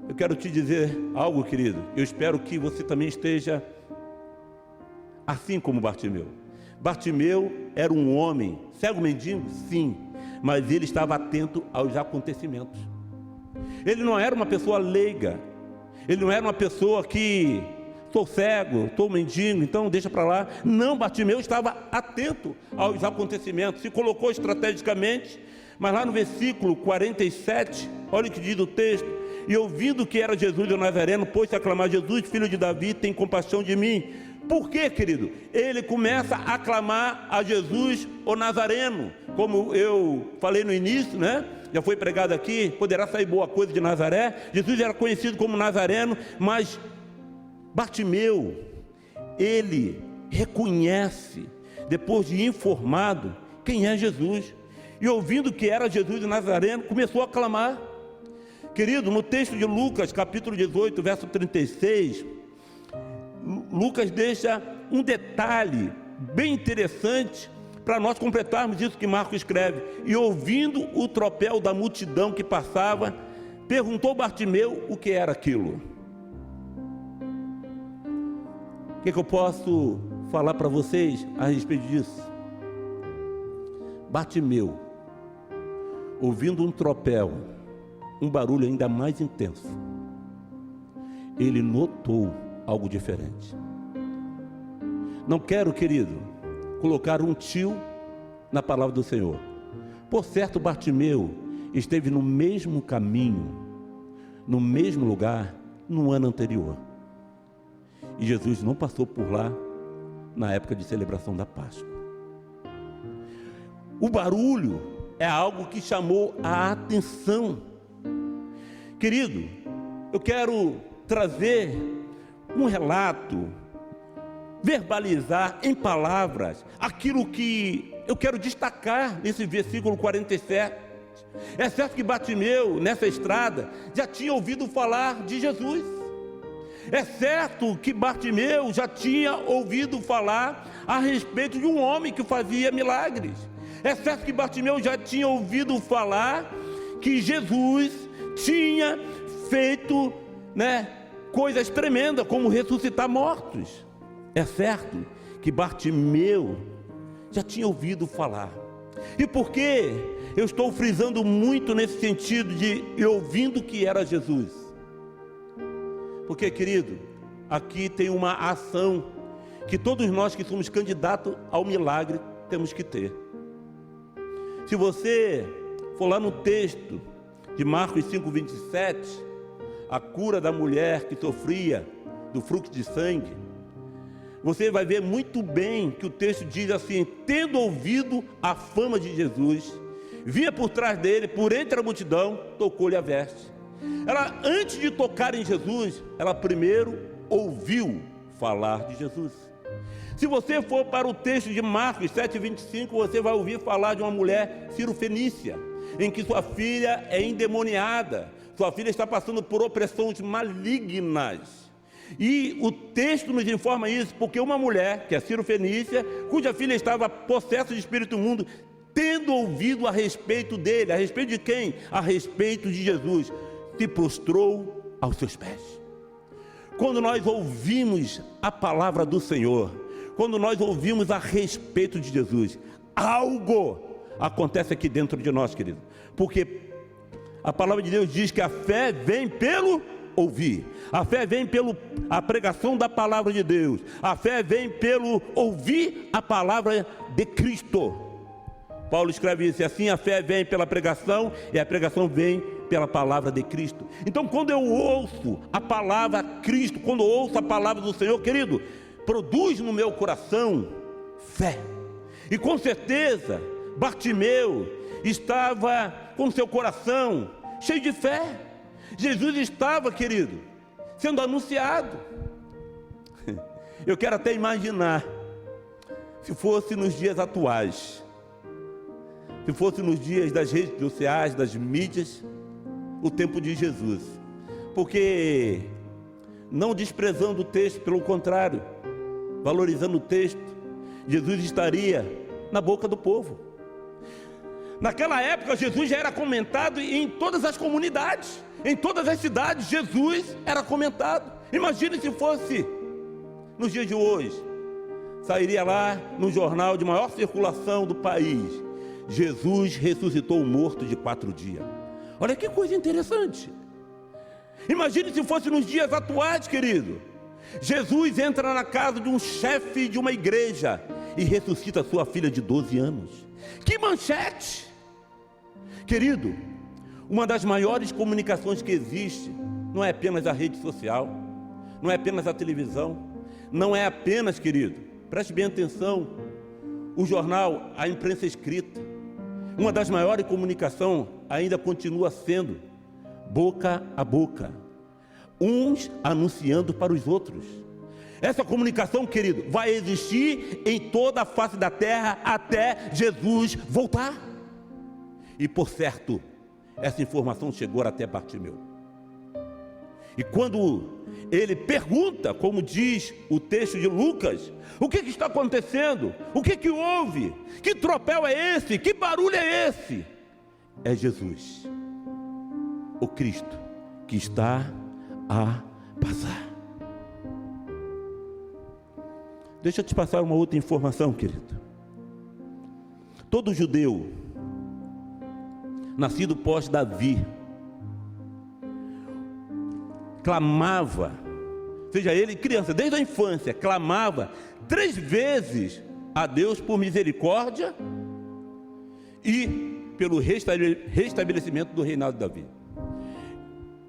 Eu quero te dizer algo, querido. Eu espero que você também esteja assim como Bartimeu. Bartimeu era um homem cego mendigo, sim, mas ele estava atento aos acontecimentos. Ele não era uma pessoa leiga, ele não era uma pessoa que estou cego, estou mendigo, então deixa para lá. Não, Bartimeu estava atento aos acontecimentos, se colocou estrategicamente. Mas lá no versículo 47, olha o que diz o texto: e ouvindo que era Jesus o Nazareno, pôs-se a clamar: Jesus, filho de Davi, tem compaixão de mim. Por quê, querido? Ele começa a clamar a Jesus o Nazareno, como eu falei no início, né? Já foi pregado aqui, poderá sair boa coisa de Nazaré. Jesus era conhecido como Nazareno, mas Bartimeu, ele reconhece, depois de informado, quem é Jesus. E ouvindo que era Jesus de Nazareno, começou a clamar. Querido, no texto de Lucas, capítulo 18, verso 36, Lucas deixa um detalhe bem interessante para nós completarmos isso que Marcos escreve. E ouvindo o tropel da multidão que passava, perguntou Bartimeu o que era aquilo. O que eu posso falar para vocês a respeito disso? Bartimeu, ouvindo um tropel, um barulho ainda mais intenso, ele notou algo diferente. Não quero, querido, colocar um tio na palavra do Senhor. Por certo, Bartimeu esteve no mesmo caminho, no mesmo lugar, no ano anterior. E Jesus não passou por lá na época de celebração da Páscoa. O barulho é algo que chamou a atenção. Querido, eu quero trazer um relato, verbalizar em palavras aquilo que eu quero destacar nesse versículo 47. É certo que Bartimeu, nessa estrada, já tinha ouvido falar de Jesus. É certo que Bartimeu já tinha ouvido falar a respeito de um homem que fazia milagres. É certo que Bartimeu já tinha ouvido falar que Jesus tinha feito, coisas tremendas, como ressuscitar mortos. É certo que Bartimeu já tinha ouvido falar. E por que eu estou frisando muito nesse sentido de ouvindo que era Jesus? Porque, querido, aqui tem uma ação que todos nós que somos candidatos ao milagre temos que ter. Se você for lá no texto de Marcos 5:27, a cura da mulher que sofria do fluxo de sangue, você vai ver muito bem que o texto diz assim: tendo ouvido a fama de Jesus, via por trás dele, por entre a multidão, tocou-lhe a veste. Ela, antes de tocar em Jesus, ela primeiro ouviu falar de Jesus. Se você for para o texto de Marcos 7:25, você vai ouvir falar de uma mulher cirofenícia, em que sua filha é endemoniada, sua filha está passando por opressões malignas. E o texto nos informa isso, porque uma mulher, que é cirofenícia, cuja filha estava possessa de espírito imundo, tendo ouvido a respeito dele, a respeito de quem? A respeito de Jesus, se prostrou aos seus pés. Quando nós ouvimos a palavra do Senhor, quando nós ouvimos a respeito de Jesus, algo acontece aqui dentro de nós, querido, porque a palavra de Deus diz que a fé vem pelo ouvir, a fé vem pela pregação da palavra de Deus, a fé vem pelo ouvir a palavra de Cristo. Paulo escreve isso, e assim a fé vem pela pregação, e a pregação vem pela palavra de Cristo. Então, quando eu ouço a palavra Cristo, quando eu ouço a palavra do Senhor, querido, produz no meu coração fé. E com certeza Bartimeu estava com seu coração cheio de fé. Jesus estava, querido, sendo anunciado. Eu quero até imaginar, se fosse nos dias atuais, se fosse nos dias das redes sociais, das mídias, o tempo de Jesus. Porque, não desprezando o texto, pelo contrário, valorizando o texto, Jesus estaria na boca do povo. Naquela época, Jesus já era comentado em todas as comunidades, em todas as cidades, Jesus era comentado. Imagine se fosse nos dias de hoje, sairia lá no jornal de maior circulação do país: Jesus ressuscitou o morto de 4 dias. Olha que coisa interessante. Imagine se fosse nos dias atuais, querido. Jesus entra na casa de um chefe de uma igreja e ressuscita sua filha de 12 anos. Que manchete! Querido, uma das maiores comunicações que existe não é apenas a rede social, não é apenas a televisão, não é apenas, querido, preste bem atenção, o jornal, a imprensa escrita. Uma das maiores comunicações ainda continua sendo boca a boca, uns anunciando para os outros. Essa comunicação, querido, vai existir em toda a face da terra até Jesus voltar. E por certo, essa informação chegou até Bartimeu. E quando ele pergunta, como diz o texto de Lucas, o que está acontecendo? O que houve? Que tropel é esse? Que barulho é esse? É Jesus, o Cristo, que está a passar. Deixa eu te passar uma outra informação, querido. Todo judeu nascido pós Davi, clamava, seja ele criança, desde a infância, clamava 3 vezes a Deus por misericórdia e pelo restabelecimento do reinado de Davi.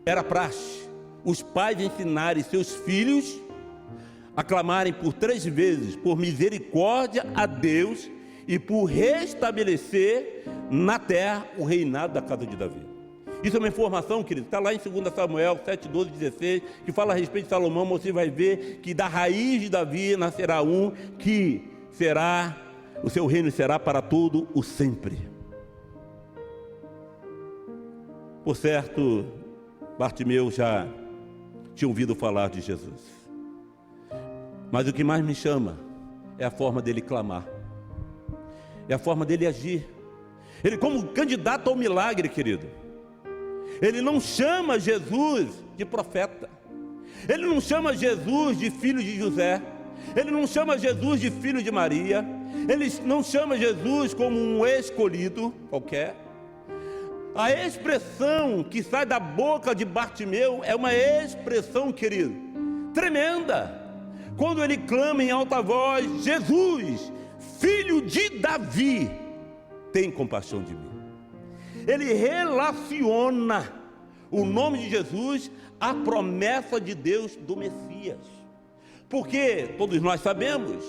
Era praxe os pais ensinarem seus filhos a clamarem por 3 vezes por misericórdia a Deus e por restabelecer na terra o reinado da casa de Davi. Isso é uma informação, querido, está lá em 2 Samuel 7, 12, 16, que fala a respeito de Salomão. Você vai ver que da raiz de Davi nascerá um que será, o seu reino será para todo o sempre. Por certo, Bartimeu já tinha ouvido falar de Jesus, mas o que mais me chama é a forma dele clamar, é a forma dele agir. Ele, como candidato ao milagre, querido, ele não chama Jesus de profeta, ele não chama Jesus de filho de José, ele não chama Jesus de filho de Maria, ele não chama Jesus como um escolhido qualquer. A expressão que sai da boca de Bartimeu é uma expressão, querido, tremenda. Quando ele clama em alta voz: Jesus, filho de Davi, tem compaixão de mim. Ele relaciona o nome de Jesus à promessa de Deus do Messias, porque todos nós sabemos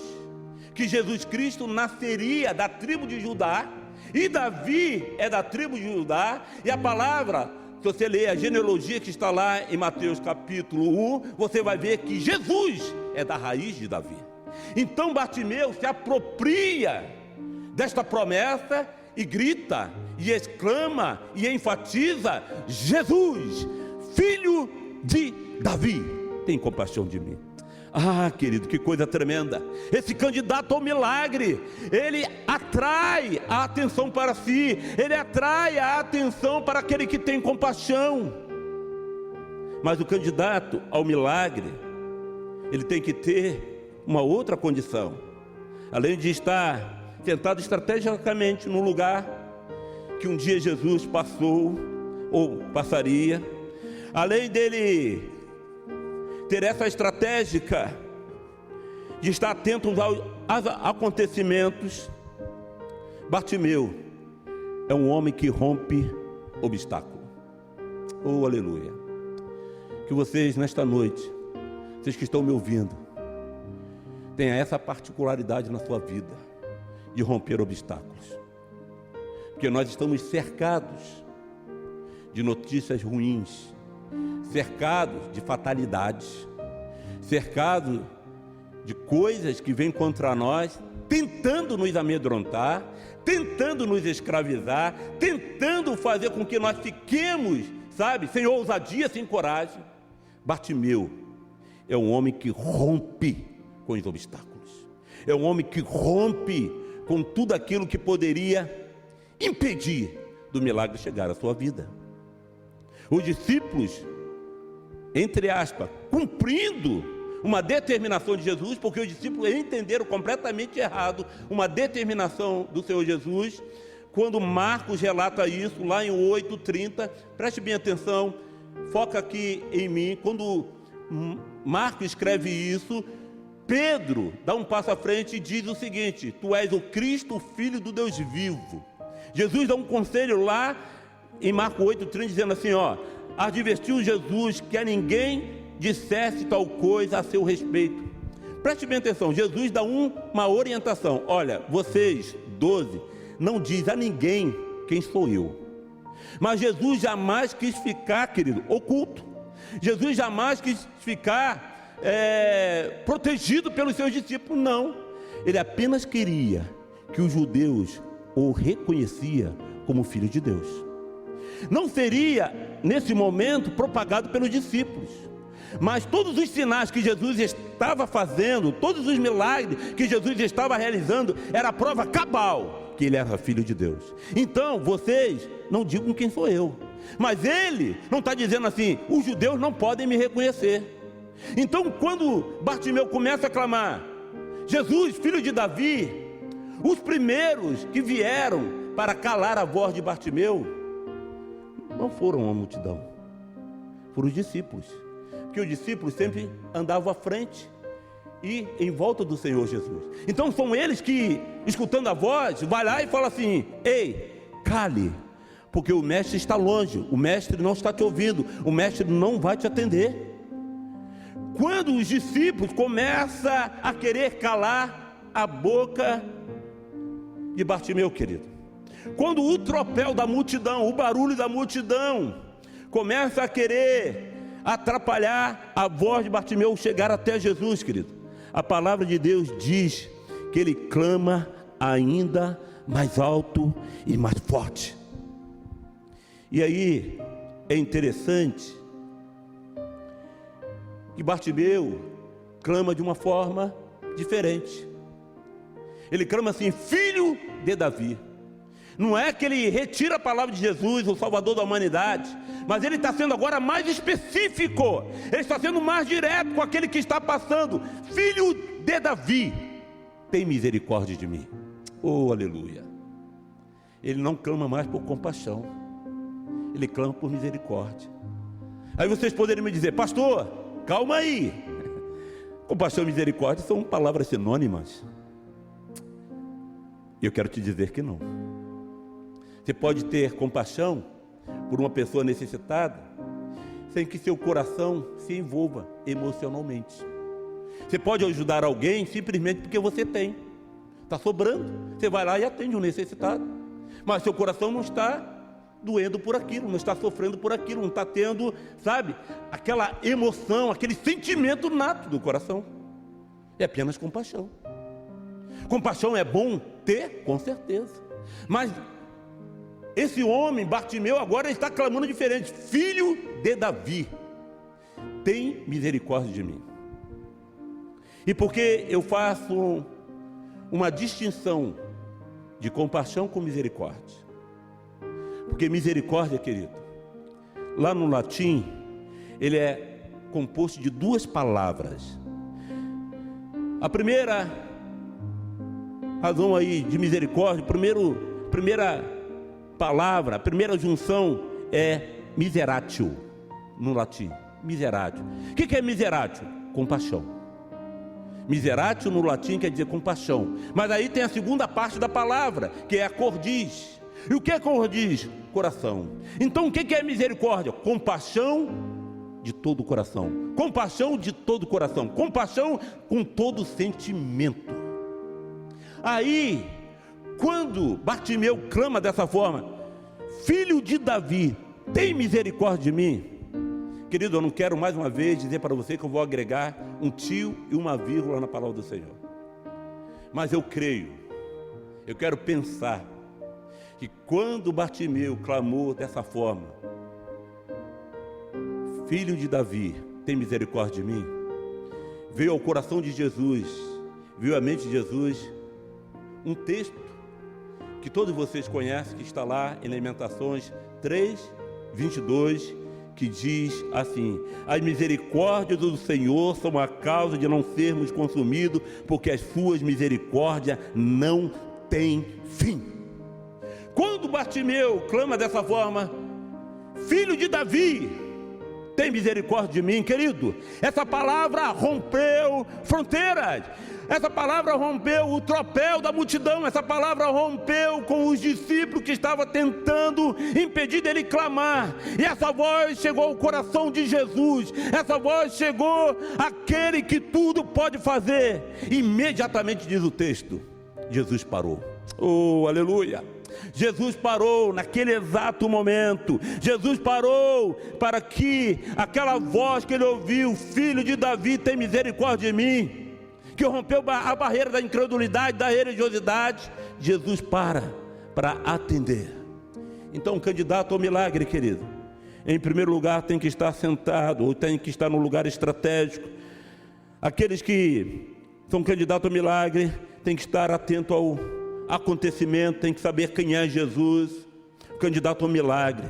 que Jesus Cristo nasceria da tribo de Judá, e Davi é da tribo de Judá, e a palavra, se você ler a genealogia que está lá em Mateus capítulo 1, você vai ver que Jesus é da raiz de Davi. Então Bartimeu se apropria desta promessa e grita, e exclama, e enfatiza: Jesus, filho de Davi, tem compaixão de mim. Ah, querido, que coisa tremenda. Esse candidato ao milagre, ele atrai a atenção para si, ele atrai a atenção para aquele que tem compaixão. Mas o candidato ao milagre, ele tem que ter uma outra condição. Além de estar sentado estrategicamente no lugar que um dia Jesus passou ou passaria, além dele ter essa estratégia de estar atento aos acontecimentos, Bartimeu é um homem que rompe obstáculo. Oh, aleluia. Que vocês nesta noite, vocês que estão me ouvindo, tenha essa particularidade na sua vida de romper obstáculos, porque nós estamos cercados de notícias ruins, cercados de fatalidades, cercados de coisas que vêm contra nós, tentando nos amedrontar, tentando nos escravizar, tentando fazer com que nós fiquemos, sabe, sem ousadia, sem coragem. Bartimeu é um homem que rompe com os obstáculos, é um homem que rompe com tudo aquilo que poderia impedir do milagre chegar à sua vida. Os discípulos, entre aspas, cumprindo uma determinação de Jesus, porque os discípulos entenderam completamente errado uma determinação do Senhor Jesus, quando Marcos relata isso lá em 8:30, preste bem atenção, foca aqui em mim. Quando Marcos escreve isso, Pedro dá um passo à frente e diz o seguinte: tu és o Cristo, o Filho do Deus vivo. Jesus dá um conselho lá em Marcos 8:30, dizendo assim, advertiu Jesus que a ninguém dissesse tal coisa a seu respeito. Preste bem atenção, Jesus dá uma orientação: olha, vocês 12 não diz a ninguém quem sou eu. Mas Jesus jamais quis ficar, querido, oculto. Jesus jamais quis ficar protegido pelos seus discípulos, não. Ele apenas queria que os judeus o reconheciam como filho de Deus. Não seria nesse momento propagado pelos discípulos, mas todos os sinais que Jesus estava fazendo, todos os milagres que Jesus estava realizando, era a prova cabal que ele era filho de Deus. Então vocês não digam quem sou eu, mas ele não está dizendo assim: os judeus não podem me reconhecer. Então quando Bartimeu começa a clamar: Jesus, filho de Davi, os primeiros que vieram para calar a voz de Bartimeu não foram a multidão, foram os discípulos. Porque os discípulos sempre andavam à frente e em volta do Senhor Jesus. Então são eles que, escutando a voz, vai lá e fala assim: ei, cale, porque o mestre está longe, o mestre não está te ouvindo, o mestre não vai te atender. Quando os discípulos começam a querer calar a boca de Bartimeu, querido, quando o tropel da multidão, o barulho da multidão começa a querer atrapalhar a voz de Bartimeu chegar até Jesus, querido, a palavra de Deus diz que ele clama ainda mais alto e mais forte. E aí é interessante que Bartimeu clama de uma forma diferente. Ele clama assim: filho de Davi. Não é que ele retira a palavra de Jesus, o Salvador da humanidade, mas ele está sendo agora mais específico, ele está sendo mais direto com aquele que está passando. Filho de Davi, tem misericórdia de mim. Oh, aleluia. Ele não clama mais por compaixão, ele clama por misericórdia. Aí vocês poderiam me dizer: pastor, calma aí, compaixão e misericórdia são palavras sinônimas. E eu quero te dizer que não. Você pode ter compaixão por uma pessoa necessitada sem que seu coração se envolva emocionalmente. Você pode ajudar alguém simplesmente porque você tem, está sobrando, você vai lá e atende um necessitado, mas seu coração não está doendo por aquilo, não está sofrendo por aquilo, não está tendo, sabe, aquela emoção, aquele sentimento nato do coração. É apenas compaixão. Compaixão é bom ter, com certeza, mas esse homem, Bartimeu, agora está clamando diferente: filho de Davi, tem misericórdia de mim. E por que eu faço uma distinção de compaixão com misericórdia? Porque misericórdia, querido, lá no latim, ele é composto de duas palavras. A primeira razão aí de misericórdia, primeira palavra, a primeira junção é miseratio, no latim, miseratio. O que é miseratio? Compaixão. Miseratio no latim quer dizer compaixão, mas aí tem a segunda parte da palavra, que é a cordis. E o que é cordis? Coração. Então o que é misericórdia? Compaixão de todo o coração, compaixão de todo o coração, compaixão com todo o sentimento. Aí, quando Bartimeu clama dessa forma: filho de Davi, tem misericórdia de mim. Querido, eu não quero mais uma vez dizer para você que eu vou agregar um tio e uma vírgula na palavra do Senhor, mas eu creio, eu quero pensar que quando Bartimeu clamou dessa forma: filho de Davi, tem misericórdia de mim, veio ao coração de Jesus, veio à mente de Jesus um texto que todos vocês conhecem, que está lá em Lamentações 3:22, que diz assim: as misericórdias do Senhor são a causa de não sermos consumidos, porque as suas misericórdias não têm fim. Quando Bartimeu clama dessa forma: filho de Davi, tem misericórdia de mim, querido, essa palavra rompeu fronteiras. Essa palavra rompeu o tropel da multidão, essa palavra rompeu com os discípulos que estavam tentando impedir dele clamar. E essa voz chegou ao coração de Jesus, essa voz chegou àquele que tudo pode fazer. Imediatamente, diz o texto, Jesus parou. Oh, aleluia! Jesus parou naquele exato momento. Jesus parou para que aquela voz que ele ouviu: filho de Davi, tem misericórdia de mim, que rompeu a barreira da incredulidade, da religiosidade. Jesus para atender. Então, o candidato ao milagre, querido, em primeiro lugar tem que estar sentado, ou tem que estar no lugar estratégico. Aqueles que são candidatos ao milagre tem que estar atento ao acontecimento, tem que saber quem é Jesus. O candidato ao milagre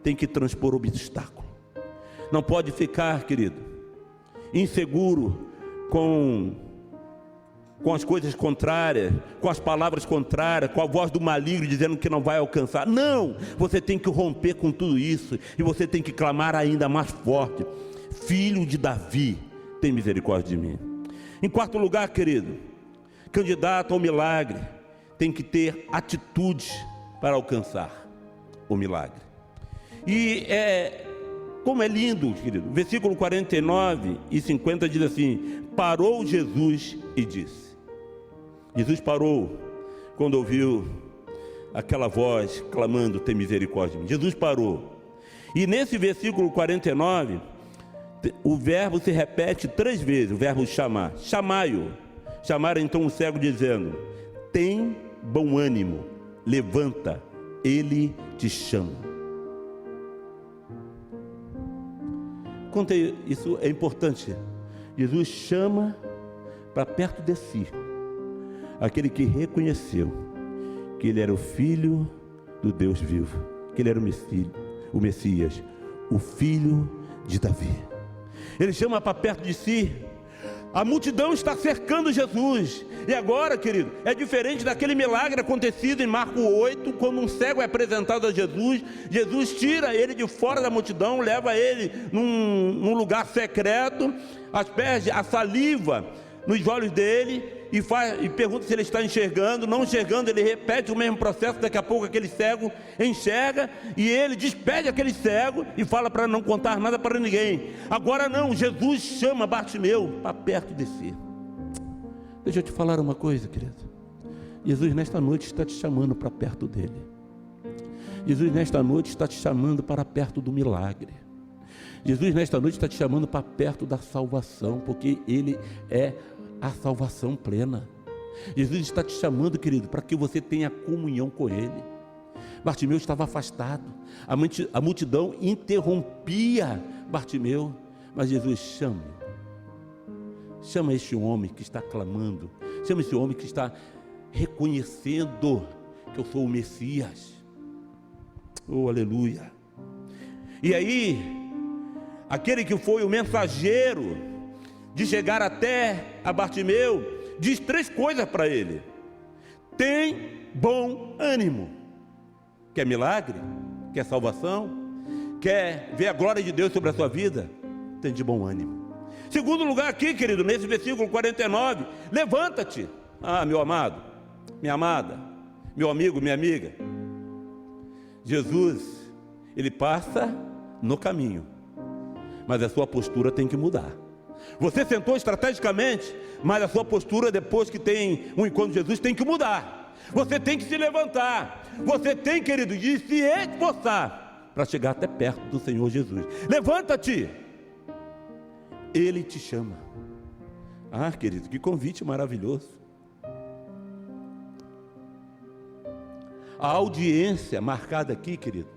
tem que transpor obstáculo. Não pode ficar, querido, inseguro com com as coisas contrárias, com as palavras contrárias, com a voz do maligno dizendo que não vai alcançar. Não, você tem que romper com tudo isso, e você tem que clamar ainda mais forte: Filho de Davi, tem misericórdia de mim. Em quarto lugar, querido, candidato ao milagre tem que ter atitude para alcançar o milagre. E como é lindo, querido, versículo 49 e 50 diz assim: parou Jesus e disse. Jesus parou quando ouviu aquela voz clamando: tem misericórdia de mim. Jesus parou. E nesse versículo 49, o verbo se repete 3 vezes, o verbo chamar. Chamai-o. Chamaram então o cego dizendo: tem bom ânimo, levanta, ele te chama. Contei, isso é importante. Jesus chama para perto de si aquele que reconheceu que ele era o Filho do Deus vivo, que ele era o Messias, o Filho de Davi. Ele chama para perto de si. A multidão está cercando Jesus. E agora, querido, é diferente daquele milagre acontecido em Marcos 8, quando um cego é apresentado a Jesus. Jesus tira ele de fora da multidão, leva ele num lugar secreto, asperge a saliva nos olhos dele e pergunta se ele está enxergando. Não enxergando, ele repete o mesmo processo. Daqui a pouco aquele cego enxerga e ele despede aquele cego e fala para não contar nada para ninguém. Agora não, Jesus chama Bartimeu para perto de si. Deixa eu te falar uma coisa, querido. Jesus nesta noite está te chamando para perto dele. Jesus nesta noite está te chamando para perto do milagre. Jesus nesta noite está te chamando para perto da salvação, porque ele é a salvação plena. Jesus está te chamando, querido, para que você tenha comunhão com ele. Bartimeu estava afastado, a multidão interrompia Bartimeu, mas Jesus chama este homem que está clamando, chama esse homem que está reconhecendo que eu sou o Messias. Oh, aleluia. E aí, aquele que foi o mensageiro de chegar até a Bartimeu, diz 3 coisas para ele: tem bom ânimo. Quer milagre? Quer salvação? Quer ver a glória de Deus sobre a sua vida? Tem de bom ânimo. Segundo lugar aqui, querido, nesse versículo 49, levanta-te. Ah, meu amado, minha amada, meu amigo, minha amiga. Jesus, ele passa no caminho, mas a sua postura tem que mudar. Você sentou estrategicamente, mas a sua postura depois que tem um encontro com Jesus tem que mudar. Você tem que se levantar. Você tem, querido, de se esforçar para chegar até perto do Senhor Jesus. Levanta-te. Ele te chama. Ah, querido, que convite maravilhoso. A audiência marcada aqui, querido,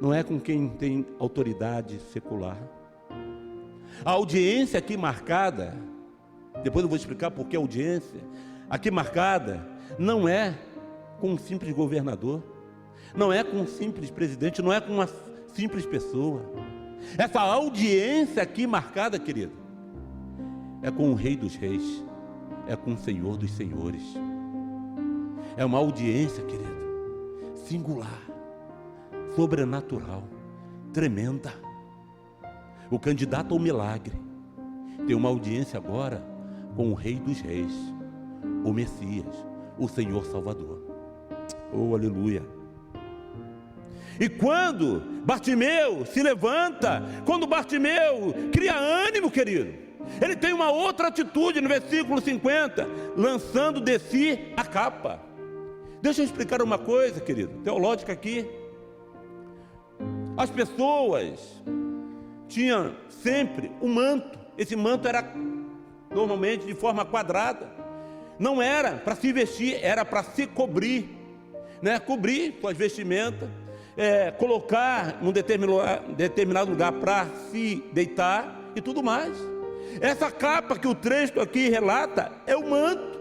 não é com quem tem autoridade secular. A audiência aqui marcada, depois eu vou explicar por que audiência, aqui marcada, não é com um simples governador, não é com um simples presidente, não é com uma simples pessoa. Essa audiência aqui marcada, querido, é com o Rei dos Reis, é com o Senhor dos Senhores. É uma audiência, querido, singular, sobrenatural, tremenda. O candidato ao milagre tem uma audiência agora com o Rei dos Reis, o Messias, o Senhor Salvador. Oh, aleluia. E quando Bartimeu se levanta, quando Bartimeu cria ânimo, querido, ele tem uma outra atitude no versículo 50, lançando de si a capa. Deixa eu explicar uma coisa, querido, teológica aqui. As pessoas tinham sempre um manto. Esse manto era normalmente de forma quadrada. Não era para se vestir, era para se cobrir, né? Cobrir suas vestimentas, colocar num determinado lugar para se deitar e tudo mais. Essa capa que o texto aqui relata é o manto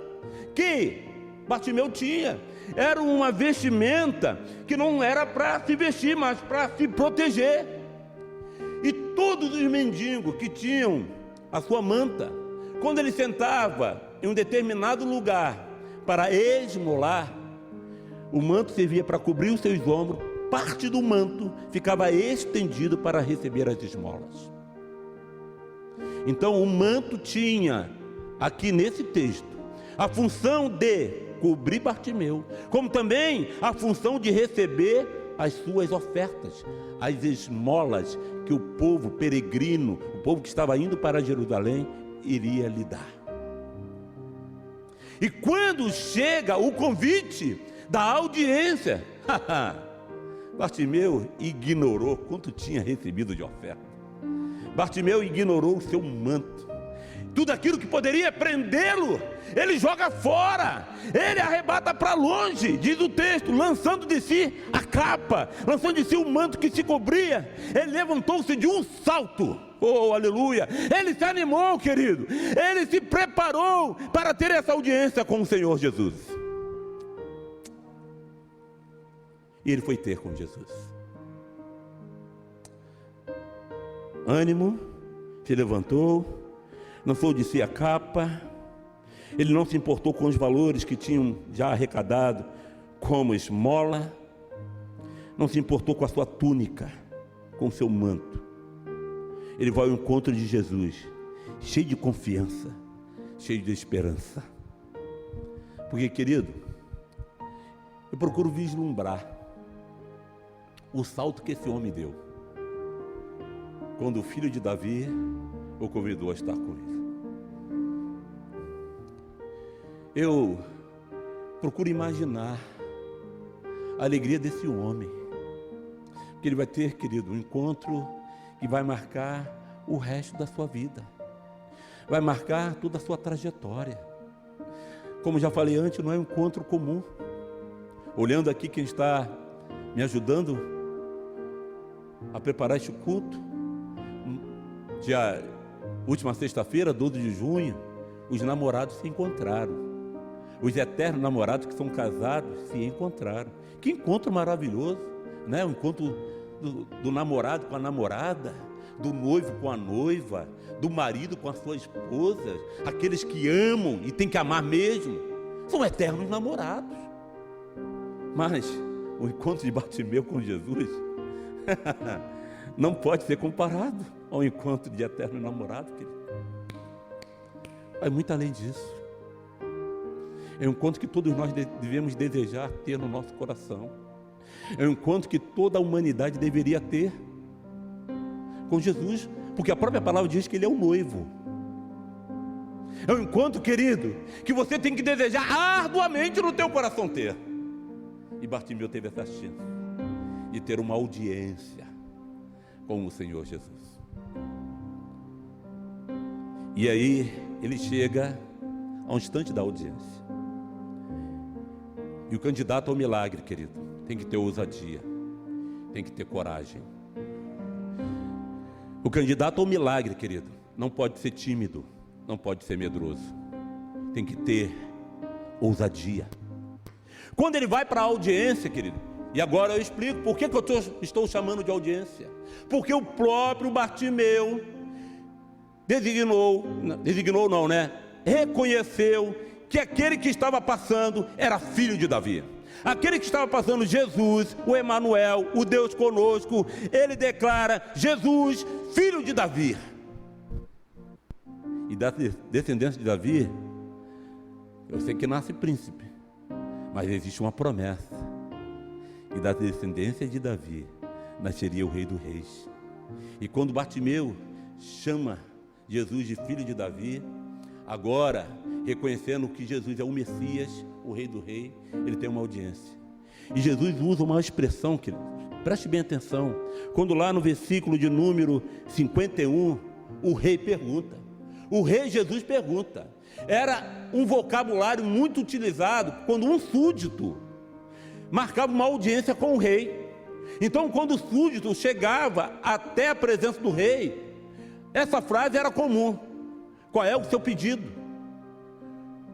que Bartimeu tinha. Era uma vestimenta que não era para se vestir, mas para se proteger. E todos os mendigos que tinham a sua manta quando ele sentava em um determinado lugar para esmolar, o manto servia para cobrir os seus ombros, parte do manto ficava estendido para receber as esmolas. Então o manto tinha, aqui nesse texto, a função de cobrir Bartimeu, como também a função de receber as suas ofertas, as esmolas que o povo peregrino, o povo que estava indo para Jerusalém, iria lhe dar. E quando chega o convite da audiência, Bartimeu ignorou quanto tinha recebido de oferta. Bartimeu ignorou o seu manto. Tudo aquilo que poderia prendê-lo, ele joga fora, ele arrebata para longe, diz o texto, lançando de si a capa, lançando de si o manto que se cobria. Ele levantou-se de um salto, oh aleluia, ele se animou, querido, ele se preparou para ter essa audiência com o Senhor Jesus. E ele foi ter com Jesus. Ânimo, se levantou, lançou de si a capa. Ele não se importou com os valores que tinham já arrecadado como esmola, não se importou com a sua túnica, com o seu manto. Ele vai ao encontro de Jesus, cheio de confiança, cheio de esperança. Porque, querido, eu procuro vislumbrar o salto que esse homem deu quando o filho de Davi o convidou a estar com ele. Eu procuro imaginar a alegria desse homem, que ele vai ter, querido, um encontro que vai marcar o resto da sua vida, vai marcar toda a sua trajetória. Como já falei antes, não é um encontro comum. Olhando aqui quem está me ajudando a preparar este culto, última sexta-feira, 12 de junho, os namorados se encontraram. Os eternos namorados que são casados se encontraram. Que encontro maravilhoso, né? O encontro do namorado com a namorada, do noivo com a noiva, do marido com a sua esposa. Aqueles que amam e têm que amar mesmo, são eternos namorados. Mas o encontro de Bartimeu com Jesus não pode ser comparado ao encontro de eterno namorado, querido. Vai muito além disso. É um encontro que todos nós devemos desejar ter no nosso coração. É um encontro que toda a humanidade deveria ter com Jesus, porque a própria palavra diz que Ele é o noivo. É um encontro, querido, que você tem que desejar arduamente no teu coração ter. E Bartimeu teve essa chance de ter uma audiência com o Senhor Jesus. E aí ele chega ao instante da audiência. E o candidato ao milagre, querido, tem que ter ousadia, tem que ter coragem. O candidato ao milagre, querido, não pode ser tímido, não pode ser medroso, tem que ter ousadia. Quando ele vai para a audiência, querido, e agora eu explico por que eu estou chamando de audiência. Porque o próprio Bartimeu reconheceu que aquele que estava passando era filho de Davi. Aquele que estava passando, Jesus, o Emanuel, o Deus conosco, ele declara: Jesus, filho de Davi. E da descendência de Davi, eu sei que nasce príncipe, mas existe uma promessa. E da descendência de Davi nasceria o Rei dos Reis. E quando Bartimeu chama Jesus de filho de Davi, agora reconhecendo que Jesus é o Messias, o Rei do Rei, ele tem uma audiência. E Jesus usa uma expressão que, preste bem atenção, quando lá no versículo de número 51, o rei pergunta. O rei Jesus pergunta. Era um vocabulário muito utilizado quando um súdito marcava uma audiência com o rei. Então, quando o súdito chegava até a presença do rei, essa frase era comum: qual é o seu pedido?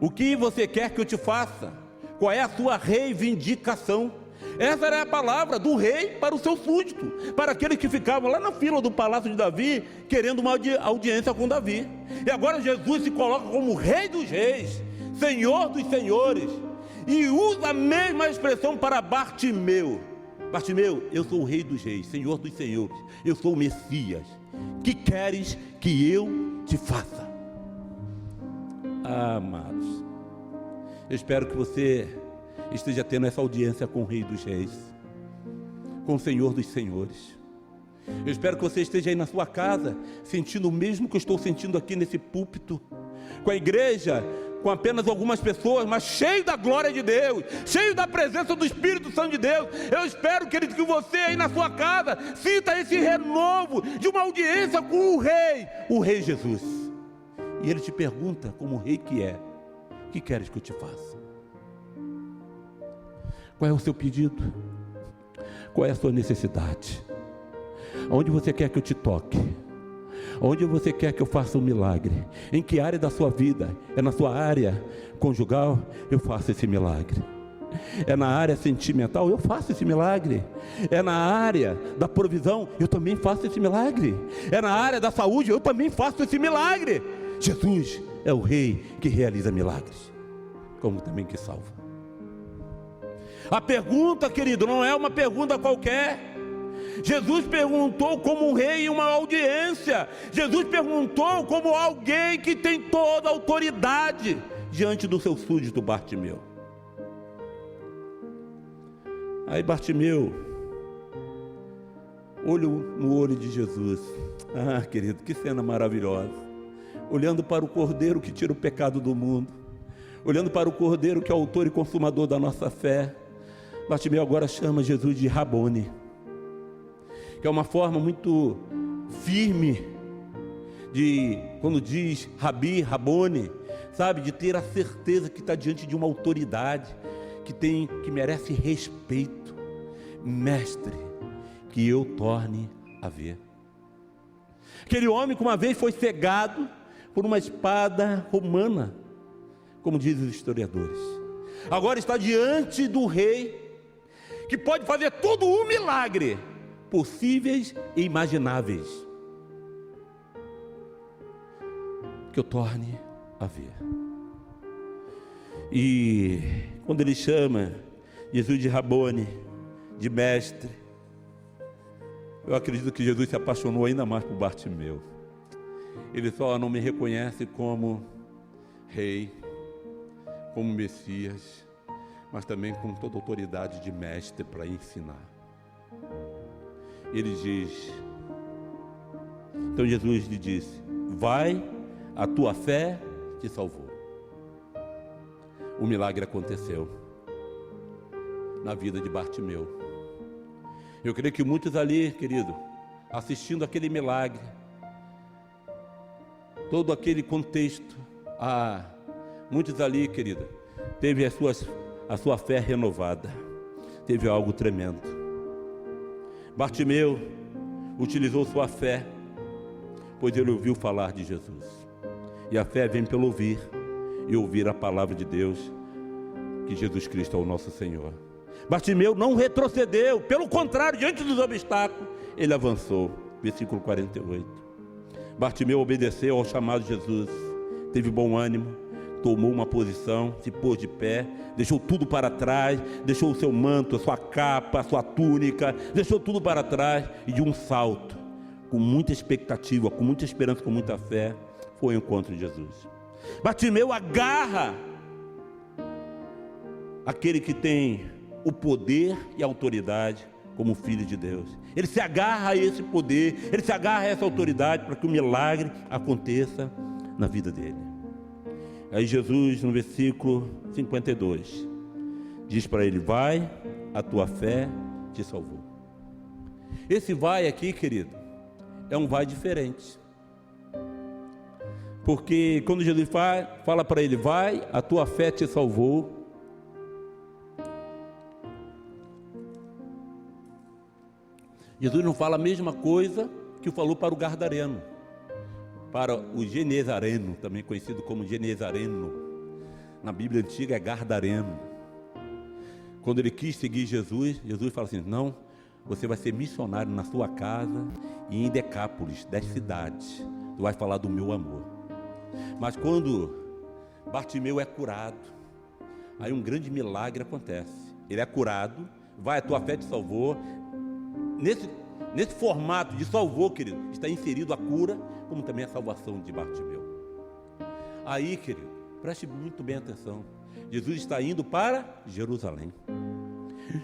O que você quer que eu te faça? Qual é a sua reivindicação? Essa era a palavra do rei para o seu súdito, para aqueles que ficavam lá na fila do palácio de Davi, querendo uma audiência com Davi. E agora Jesus se coloca como rei dos reis, senhor dos senhores, e usa a mesma expressão para Bartimeu. Bartimeu, eu sou o rei dos reis, senhor dos senhores, eu sou o Messias. Que queres que eu te faça? Amados, eu espero que você esteja tendo essa audiência com o Rei dos Reis, com o Senhor dos Senhores. Eu espero que você esteja aí na sua casa, sentindo o mesmo que eu estou sentindo aqui nesse púlpito, com a igreja, com apenas algumas pessoas, mas cheio da glória de Deus, cheio da presença do Espírito Santo de Deus. Eu espero, querido, que você aí na sua casa sinta esse renovo de uma audiência com o Rei Jesus. E Ele te pergunta, como rei que é, o que queres que eu te faça? Qual é o seu pedido? Qual é a sua necessidade? Onde você quer que eu te toque? Onde você quer que eu faça um milagre? Em que área da sua vida? É na sua área conjugal? Eu faço esse milagre. É na área sentimental? Eu faço esse milagre. É na área da provisão? Eu também faço esse milagre. É na área da saúde? Eu também faço esse milagre. Jesus é o rei que realiza milagres, como também que salva. A pergunta, querido, não é uma pergunta qualquer. Jesus perguntou como um rei em uma audiência. Jesus perguntou como alguém que tem toda a autoridade diante do seu súdito Bartimeu. Aí Bartimeu, olho no olho de Jesus. Ah, querido, que cena maravilhosa. Olhando para o Cordeiro que tira o pecado do mundo, olhando para o Cordeiro que é o autor e consumador da nossa fé. Bartimeu agora chama Jesus de Rabone, que é uma forma muito firme de, quando diz Rabi, Rabone, sabe, de ter a certeza que está diante de uma autoridade, que merece respeito. Mestre, que eu torne a ver. Aquele homem que uma vez foi cegado por uma espada romana, como dizem os historiadores, agora está diante do rei, que pode fazer todo o milagre possíveis e imagináveis, que eu torne a ver. E quando ele chama Jesus de Rabone, de mestre, eu acredito que Jesus se apaixonou ainda mais por Bartimeu. Ele só não me reconhece como rei, como Messias, mas também com toda a autoridade de mestre para ensinar. Ele diz, então Jesus lhe disse, vai, a tua fé te salvou. O milagre aconteceu na vida de Bartimeu. Eu creio que muitos ali, querido, assistindo aquele milagre, todo aquele contexto, muitos ali, querido, teve a sua fé renovada, teve algo tremendo. Bartimeu utilizou sua fé, pois ele ouviu falar de Jesus, e a fé vem pelo ouvir, e ouvir a palavra de Deus, que Jesus Cristo é o nosso Senhor. Bartimeu não retrocedeu, pelo contrário, diante dos obstáculos, ele avançou. Versículo 48. Bartimeu obedeceu ao chamado de Jesus, teve bom ânimo, tomou uma posição, se pôs de pé, deixou tudo para trás, deixou o seu manto, a sua capa, a sua túnica, deixou tudo para trás e de um salto, com muita expectativa, com muita esperança, com muita fé, foi ao encontro de Jesus. Bartimeu agarra aquele que tem o poder e a autoridade como filho de Deus. Ele se agarra a esse poder, ele se agarra a essa autoridade para que o milagre aconteça na vida dele. Aí Jesus, no versículo 52, diz para ele, vai, a tua fé te salvou. Esse vai aqui, querido, é um vai diferente. Porque quando Jesus fala para ele, vai, a tua fé te salvou, Jesus não fala a mesma coisa que falou para o Gadareno, para o Genezareno, também conhecido como Genezareno. Na Bíblia Antiga é Gadareno. quando ele quis seguir Jesus, Jesus fala assim: não, você vai ser missionário na sua casa e em Decápolis, 10 cidades, tu vai falar do meu amor. Mas quando Bartimeu é curado, aí um grande milagre acontece. Ele é curado, vai, a tua fé te salvou. Nesse formato de salvou, querido, está inserido a cura, como também a salvação de Bartimeu. Aí, querido, preste muito bem atenção. Jesus está indo para Jerusalém.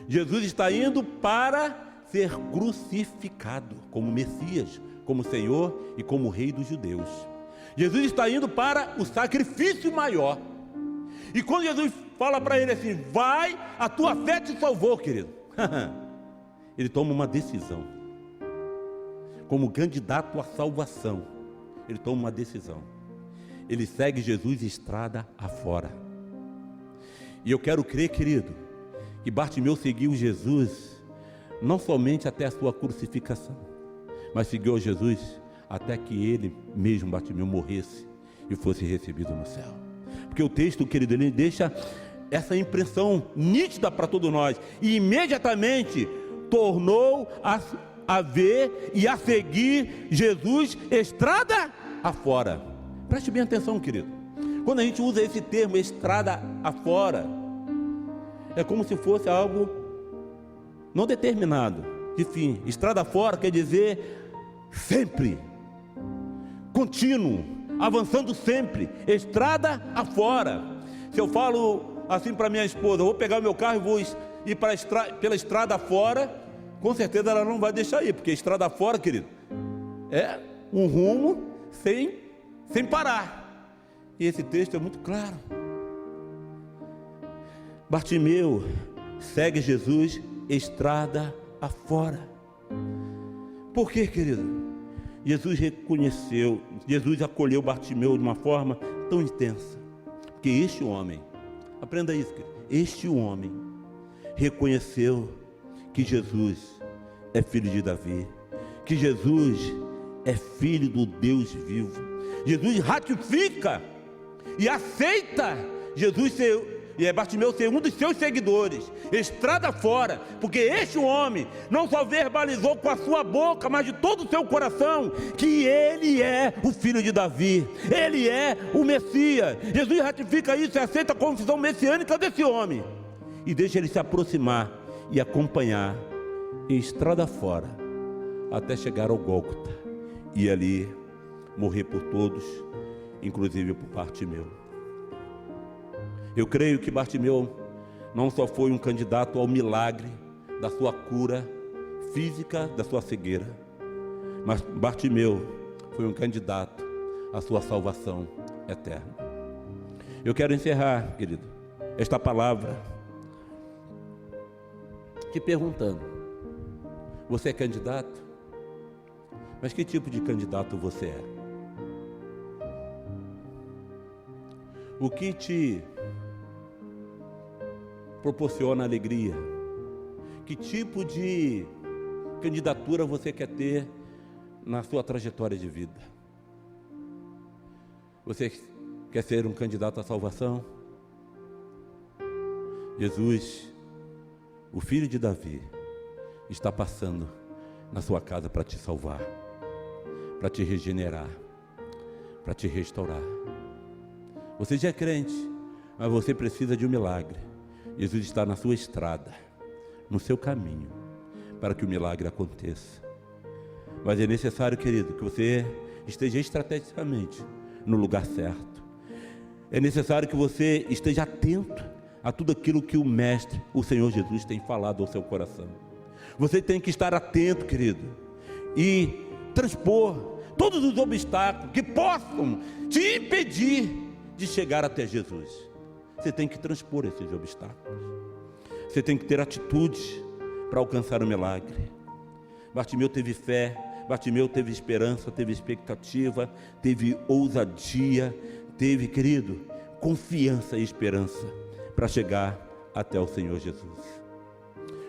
Jesus está indo para ser crucificado como Messias, como Senhor e como Rei dos judeus. Jesus está indo para o sacrifício maior. E quando Jesus fala para ele assim: vai, a tua fé te salvou, querido. Ele toma uma decisão. Como candidato à salvação, ele toma uma decisão. Ele segue Jesus estrada afora. E eu quero crer, querido, que Bartimeu seguiu Jesus não somente até a sua crucificação, mas seguiu Jesus até que ele mesmo, Bartimeu, morresse e fosse recebido no céu. Porque o texto, querido, ele deixa essa impressão nítida para todos nós. E imediatamente tornou a ver e a seguir Jesus estrada afora. Preste bem atenção, querido. Quando a gente usa esse termo, estrada afora, é como se fosse algo não determinado, de fim. Estrada afora quer dizer sempre, contínuo, avançando sempre, estrada afora. Se eu falo assim para minha esposa: eu vou pegar o meu carro e vou ir pela estrada afora, com certeza ela não vai deixar ir, porque estrada afora, querido, é um rumo sem parar. E esse texto é muito claro. Bartimeu segue Jesus estrada afora. Por quê, querido? Jesus acolheu Bartimeu de uma forma tão intensa, porque este homem, aprenda isso, querido, este homem reconheceu que Jesus é filho de Davi, que Jesus é filho do Deus vivo. Jesus ratifica e aceita Bartimeu ser um dos seus seguidores, estrada fora, porque este homem não só verbalizou com a sua boca, mas de todo o seu coração, que ele é o filho de Davi, ele é o Messias. Jesus ratifica isso e aceita a confissão messiânica desse homem, e deixa ele se aproximar e acompanhar estrada fora, até chegar ao Gólgota, e ali morrer por todos, inclusive por Bartimeu. Eu creio que Bartimeu não só foi um candidato ao milagre da sua cura física, da sua cegueira, mas Bartimeu foi um candidato à sua salvação eterna. Eu quero encerrar, querido, esta palavra te perguntando: você é candidato? Mas que tipo de candidato você é? O que te proporciona alegria? Que tipo de candidatura você quer ter na sua trajetória de vida? Você quer ser um candidato à salvação? Jesus, o filho de Davi, está passando na sua casa para te salvar, para te regenerar, para te restaurar. Você já é crente, mas você precisa de um milagre. Jesus está na sua estrada, no seu caminho, para que o milagre aconteça. Mas é necessário, querido, que você esteja estrategicamente no lugar certo. É necessário que você esteja atento a tudo aquilo que o Mestre, o Senhor Jesus, tem falado ao seu coração. Você tem que estar atento, querido, e transpor todos os obstáculos que possam te impedir de chegar até Jesus. Você tem que transpor esses obstáculos. Você tem que ter atitude para alcançar o milagre. Bartimeu teve fé, Bartimeu teve esperança, teve expectativa, teve ousadia, teve, querido, confiança e esperança para chegar até o Senhor Jesus.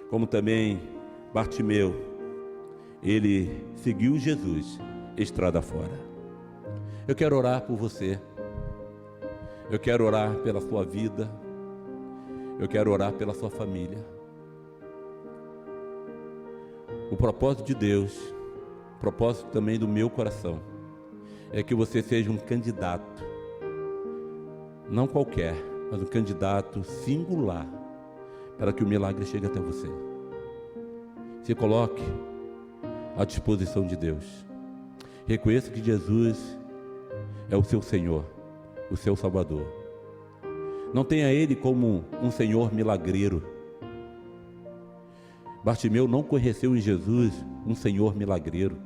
Como também Bartimeu, ele seguiu Jesus estrada fora. Eu quero orar por você. Eu quero orar pela sua vida. eu quero orar pela sua família. O propósito de Deus, o propósito também do meu coração, é que você seja um candidato, não qualquer, mas um candidato singular, para que o milagre chegue até você. Se coloque à disposição de Deus. Reconheça que Jesus é o seu Senhor, o seu Salvador. Não tenha Ele como um Senhor milagreiro. Bartimeu não conheceu em Jesus um Senhor milagreiro,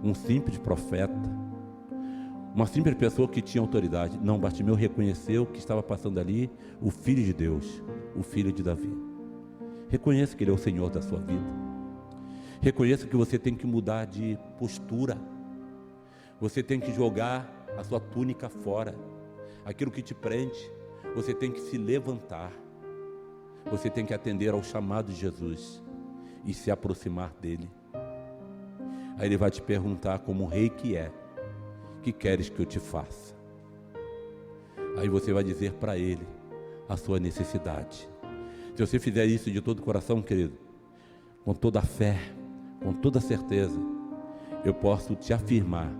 um simples profeta, uma simples pessoa que tinha autoridade. Não, Bartimeu reconheceu que estava passando ali o Filho de Deus, o Filho de Davi. Reconheça que Ele é o Senhor da sua vida. Reconheça que você tem que mudar de postura. Você tem que jogar a sua túnica fora. Aquilo que te prende, você tem que se levantar. Você tem que atender ao chamado de Jesus e se aproximar dele. Aí Ele vai te perguntar, como rei que é, que queres que eu te faça? Aí você vai dizer para Ele a sua necessidade. Se você fizer isso de todo o coração, querido, com toda a fé, com toda a certeza, eu posso te afirmar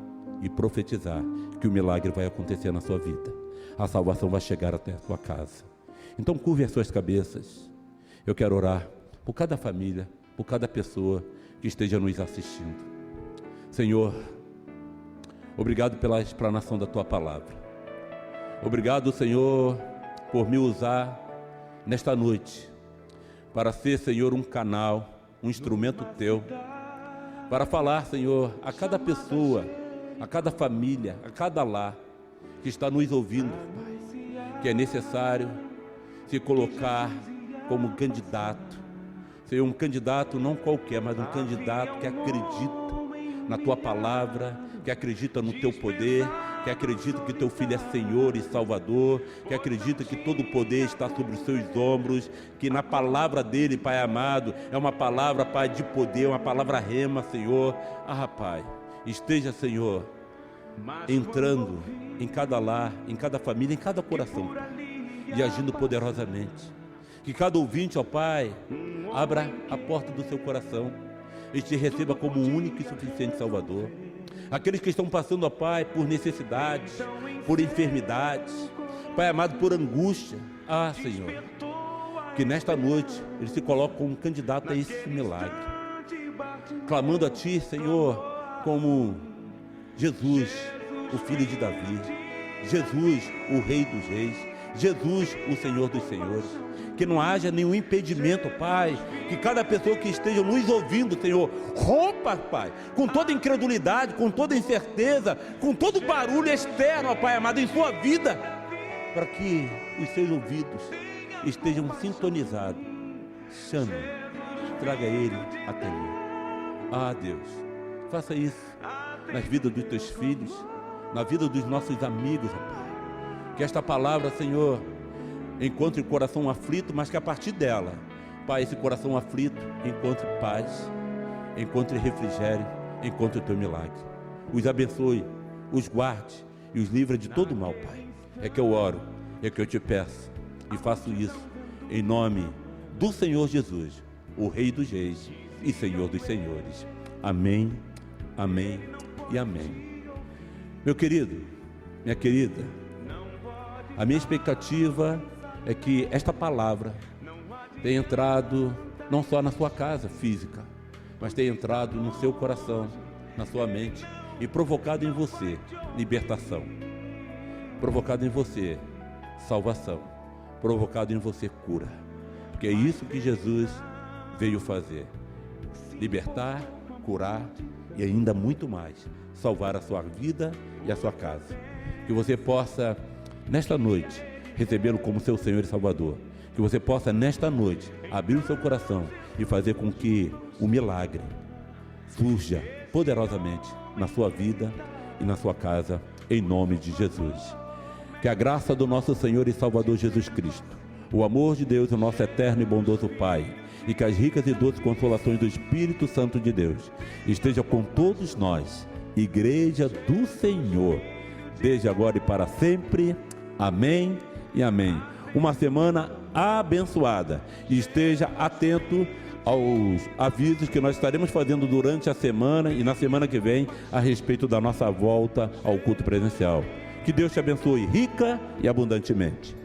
e profetizar que o milagre vai acontecer na sua vida. A salvação vai chegar até a sua casa. Então curve as suas cabeças. Eu quero orar por cada família, por cada pessoa que esteja nos assistindo. Senhor, obrigado pela explanação da Tua palavra. Obrigado, Senhor, por me usar nesta noite para ser, Senhor, um canal, um instrumento Teu, para falar, Senhor, a cada pessoa, a cada família, a cada lar que está nos ouvindo, que é necessário se colocar como candidato. Senhor, um candidato não qualquer, mas um candidato que acredita na Tua palavra, que acredita no Teu poder, que acredita que Teu Filho é Senhor e Salvador, que acredita que todo o poder está sobre os Seus ombros, que na palavra dEle, Pai amado, é uma palavra, Pai, de poder, uma palavra rema, Senhor. Pai, esteja, Senhor, entrando em cada lar, em cada família, em cada coração, Pai, e agindo poderosamente. Que cada ouvinte, Pai, abra a porta do seu coração e te receba como o único e suficiente Salvador. Aqueles que estão passando, Pai, por necessidades, por enfermidades, Pai amado, por angústia, Senhor, que nesta noite eles se colocam como candidato a esse milagre, clamando a Ti, Senhor, como Jesus, o Filho de Davi, Jesus, o Rei dos Reis, Jesus, o Senhor dos Senhores. Que não haja nenhum impedimento, Pai, que cada pessoa que esteja nos ouvindo, Senhor, rompa, Pai, com toda incredulidade, com toda incerteza, com todo barulho externo, Pai amado, em sua vida, para que os seus ouvidos estejam sintonizados. Chame, traga Ele até mim. Deus, faça isso nas vidas dos Teus filhos, na vida dos nossos amigos, Pai. Que esta palavra, Senhor, encontre o coração aflito, mas que a partir dela, Pai, esse coração aflito encontre paz, encontre refrigério, encontre o Teu milagre. Os abençoe, os guarde e os livre de todo mal, Pai. É que eu oro, é que eu te peço e faço isso em nome do Senhor Jesus, o Rei dos Reis e Senhor dos Senhores. Amém, amém e amém. Meu querido, minha querida, a minha expectativa é que esta palavra tenha entrado não só na sua casa física, mas tenha entrado no seu coração, na sua mente e provocado em você libertação, provocado em você salvação, provocado em você cura, porque é isso que Jesus veio fazer: libertar, curar e ainda muito mais, salvar a sua vida e a sua casa. Que você possa nesta noite recebê-lo como seu Senhor e Salvador. Que você possa nesta noite abrir o seu coração e fazer com que o milagre surja poderosamente na sua vida e na sua casa, em nome de Jesus. Que a graça do nosso Senhor e Salvador Jesus Cristo, o amor de Deus, o nosso eterno e bondoso Pai, e que as ricas e doces consolações do Espírito Santo de Deus esteja com todos nós, Igreja do Senhor, desde agora e para sempre. Amém e amém. Uma semana abençoada. E esteja atento aos avisos que nós estaremos fazendo durante a semana e na semana que vem a respeito da nossa volta ao culto presencial. Que Deus te abençoe rica e abundantemente.